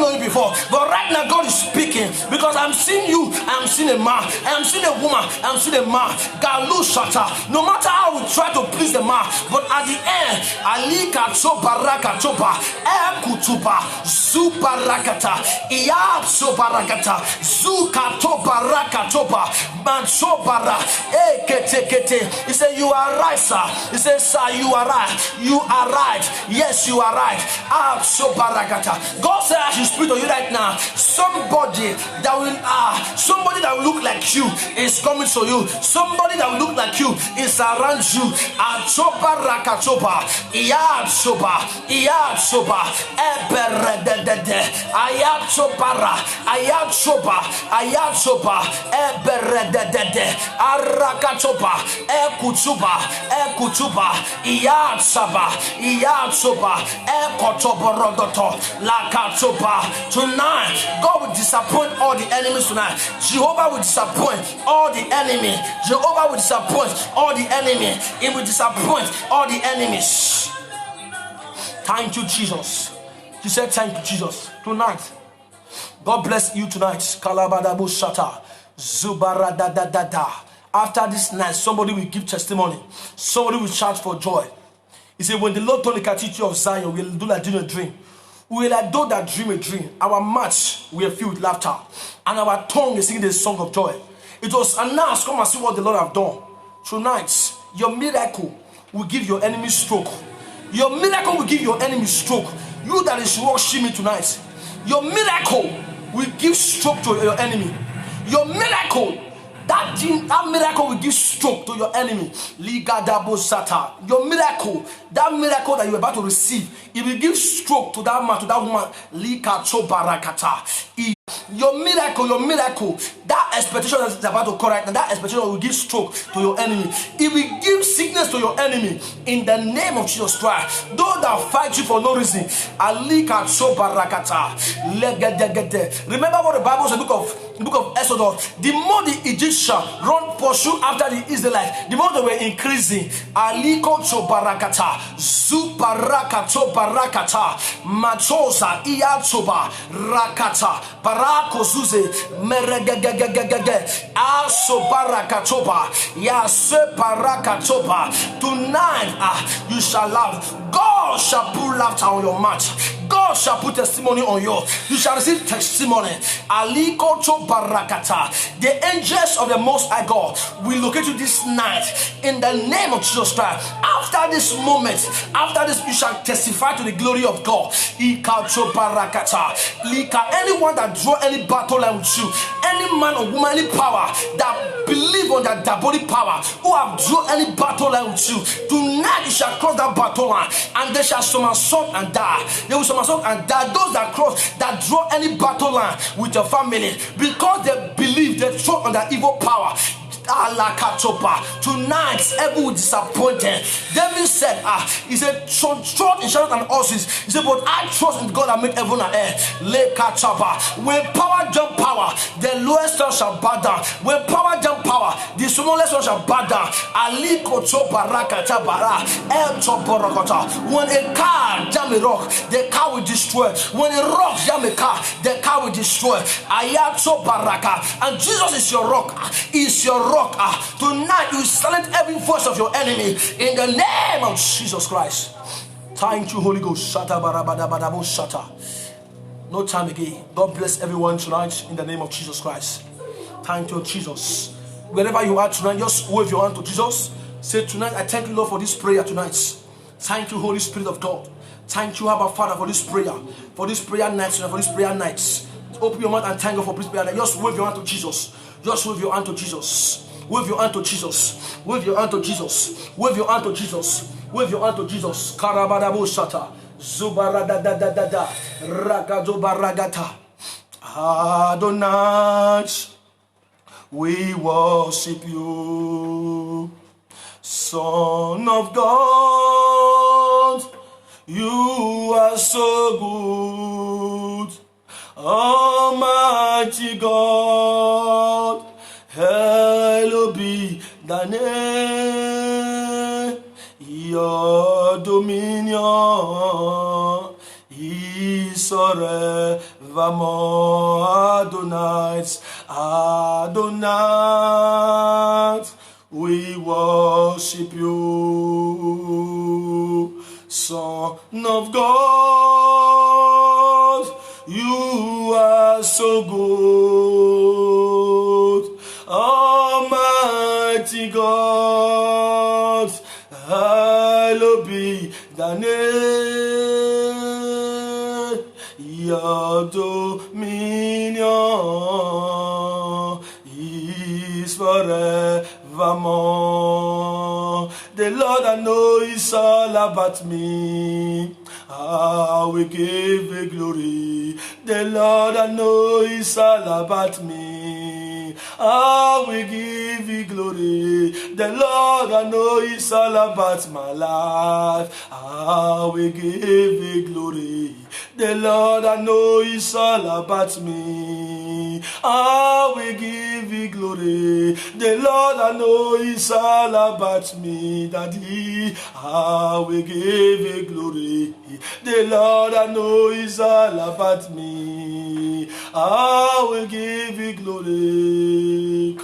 know you before. But right now God is speaking, because I'm seeing you. I'm seeing a man. I'm seeing a woman. I'm seeing a man. Galu shata. No matter how we try to please the man, but at the end, alika choba rakatoba ekutuba zubarakata iya chobarakata zukatoba rakatoba manchobara ekete. He said you are right, sir. He said, sir, you are right. You are right. Yes, you are right. God said I should speak to you right now. Somebody that will look like you is coming to you. Somebody that will look like you is around you. Achoba rakatoba iyachoba eberedede ayachoba eberedede arakatoba Ekutuba, Ekutuba, Iyatsaba, Iyatsuba, Ekotoborodoto, Lakatuba. Tonight, God will disappoint all the enemies tonight. Jehovah will disappoint all the enemy. Jehovah will disappoint all the enemy. He will disappoint all the enemies. Thank you, Jesus. He said, thank you, Jesus. Tonight, God bless you tonight. Kalabadabu Shata. Zubaradadadada. After this night, somebody will give testimony. Somebody will shout for joy. He said, when the Lord told the captivity of Zion, we'll do like dream a dream. We will like those that dream a dream. Our mouth will fill with laughter. And our tongue is singing the song of joy. It was announced, come and see what the Lord have done. Tonight, your miracle will give your enemy stroke. Your miracle will give your enemy stroke. You that is watching me tonight, your miracle will give stroke to your enemy. Your miracle, that miracle will give stroke to your enemy. Your miracle, that miracle that you're about to receive, it will give stroke to that man, to that woman. Your miracle, that expectation that is about to correct, and that expectation will give stroke to your enemy. It will give sickness to your enemy in the name of Jesus Christ. Those that fight you for no reason, remember what the Bible says in the book of Exodus. The more the Egyptians run pursue after the Israelites, the more they were increasing. Aliko chobarakata, zubarakato barakata, machosa iyatoba rakata, barako zuze meregegegegege, aso barakatoba, yase barakatoba. Tonight, you shall laugh. God shall put laughter on your mouth. God shall put testimony on you. You shall receive testimony. Aliko to barakata. The angels of the Most High God will locate you this night in the name of Jesus Christ. After this moment, after this, you shall testify to the glory of God. Ika to barakata. Lika, anyone that draw any battle line with you, any man or woman, any power that believe on that diabolic power, who have drawn any battle line with you, tonight you shall cross that battle line, and they shall somersault and die. They will somersault and die. Those that cross, that draw any battle line with your family, because they believe, they trust on that evil power. Tonight, every will disappointed. David said, he said, trust in chariots and horses. He said, but I trust in God that made heaven and earth. When power jump power, the lowest one shall bow down. When power jump power, the smallest one shall bow down. When a car jam a rock, the car will destroy. When a rock jam a car, the car will destroy. And Jesus is your rock. Is your rock. Tonight you silence every voice of your enemy in the name of Jesus Christ. Thank you, Holy Ghost. No time again. God bless everyone tonight in the name of Jesus Christ. Thank you, Jesus. Wherever you are tonight, just wave your hand to Jesus. Say, tonight, I thank you, Lord, for this prayer tonight. Thank you, Holy Spirit of God. Thank you, Abba Father, for this prayer night, for this prayer night. Open your mouth and thank God for this prayer night. Just wave your hand to Jesus. Just wave your hand to Jesus. Wave your hand to Jesus. Wave your hand to Jesus. Wave your hand to Jesus. Wave your hand to Jesus. Karabadabo shata. Zubaradadadada. Ragadobaragata. Adonai, we worship you. Son of God, you are so good. Almighty God, hallowed be thy name. Your dominion is forevermore. Adonai, Adonai, we worship you. Son of God, you are so good. Almighty God, hallowed be thy name. Your dominion is forevermore. The Lord I know is all about me. I will give you glory. The Lord I know is all about me. I will give you glory. The Lord, I know it's all about my life. I will give you glory. The Lord, I know it's all about me. I will give you glory. The Lord, I know it's all about me. Daddy, I will give you glory. The Lord, I know it's all about me. I will give you glory.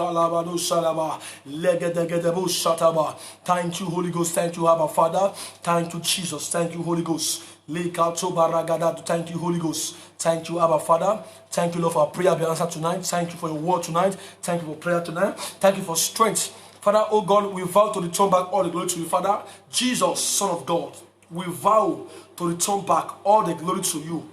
Thank you, Holy Ghost. Thank you, Abba Father. Thank you, Jesus. Thank you, Holy Ghost. Thank you, Holy Ghost. Thank you, Abba Father. Thank you, Lord, for our prayer being answered tonight. Thank you for your word tonight. Thank you for prayer tonight. Thank you for strength. Father, oh God, we vow to return back all the glory to you, Father. Jesus, Son of God, we vow to return back all the glory to you.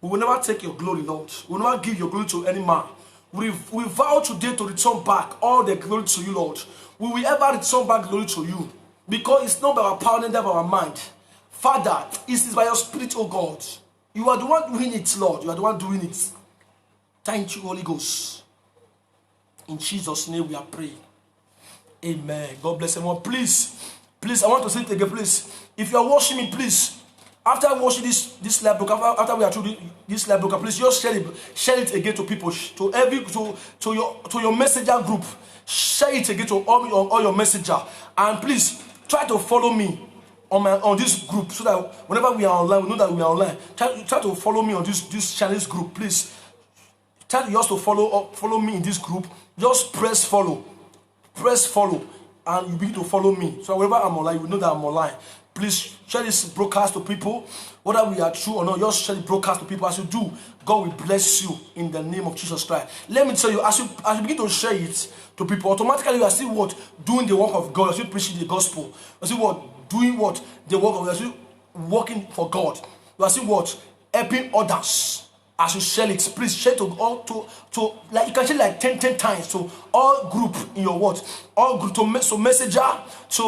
We will never take your glory, Lord. We will never give your glory to any man. We vow today to return back all the glory to you, Lord. We will ever return back glory to you. Because it's not by our power, neither by our mind. Father, it is by your spirit, oh God. You are the one doing it, Lord. You are the one doing it. Thank you, Holy Ghost. In Jesus' name we are praying. Amen. God bless everyone. Please, I want to say it again, please. If you are watching me, please, after watching this live broadcast, after we are through this live broadcast, please just share it again to people, to your messenger group. Share it again to all your messenger, and please try to follow me on this group, so that whenever we are online, we know that we are online. Try to follow me on this channel's group, please. Try just to follow me in this group. Just press follow, and you begin to follow me. So whenever I'm online, you know that I'm online. Please share this broadcast to people, whether we are true or not. Just share the broadcast to people. As you do, God will bless you in the name of Jesus Christ. Let me tell you, as you begin to share it to people, automatically you are still what? Doing the work of God. You are still preaching the gospel. You are still what? Doing what? The work of God. You are still working for God. You are still what? Helping others. As you share it, please share to like you can share like 10 times to all group in your what? All group to messenger, to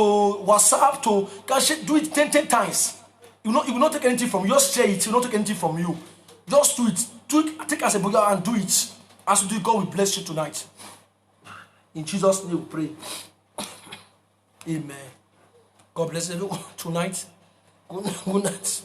WhatsApp, to can share, do it 10 times. It will not take anything from you. Just share it. It will not take anything from you. Just do it. Take as a brother and do it. As you do, God will bless you tonight. In Jesus' name we pray. Amen. God bless everyone tonight. Good night.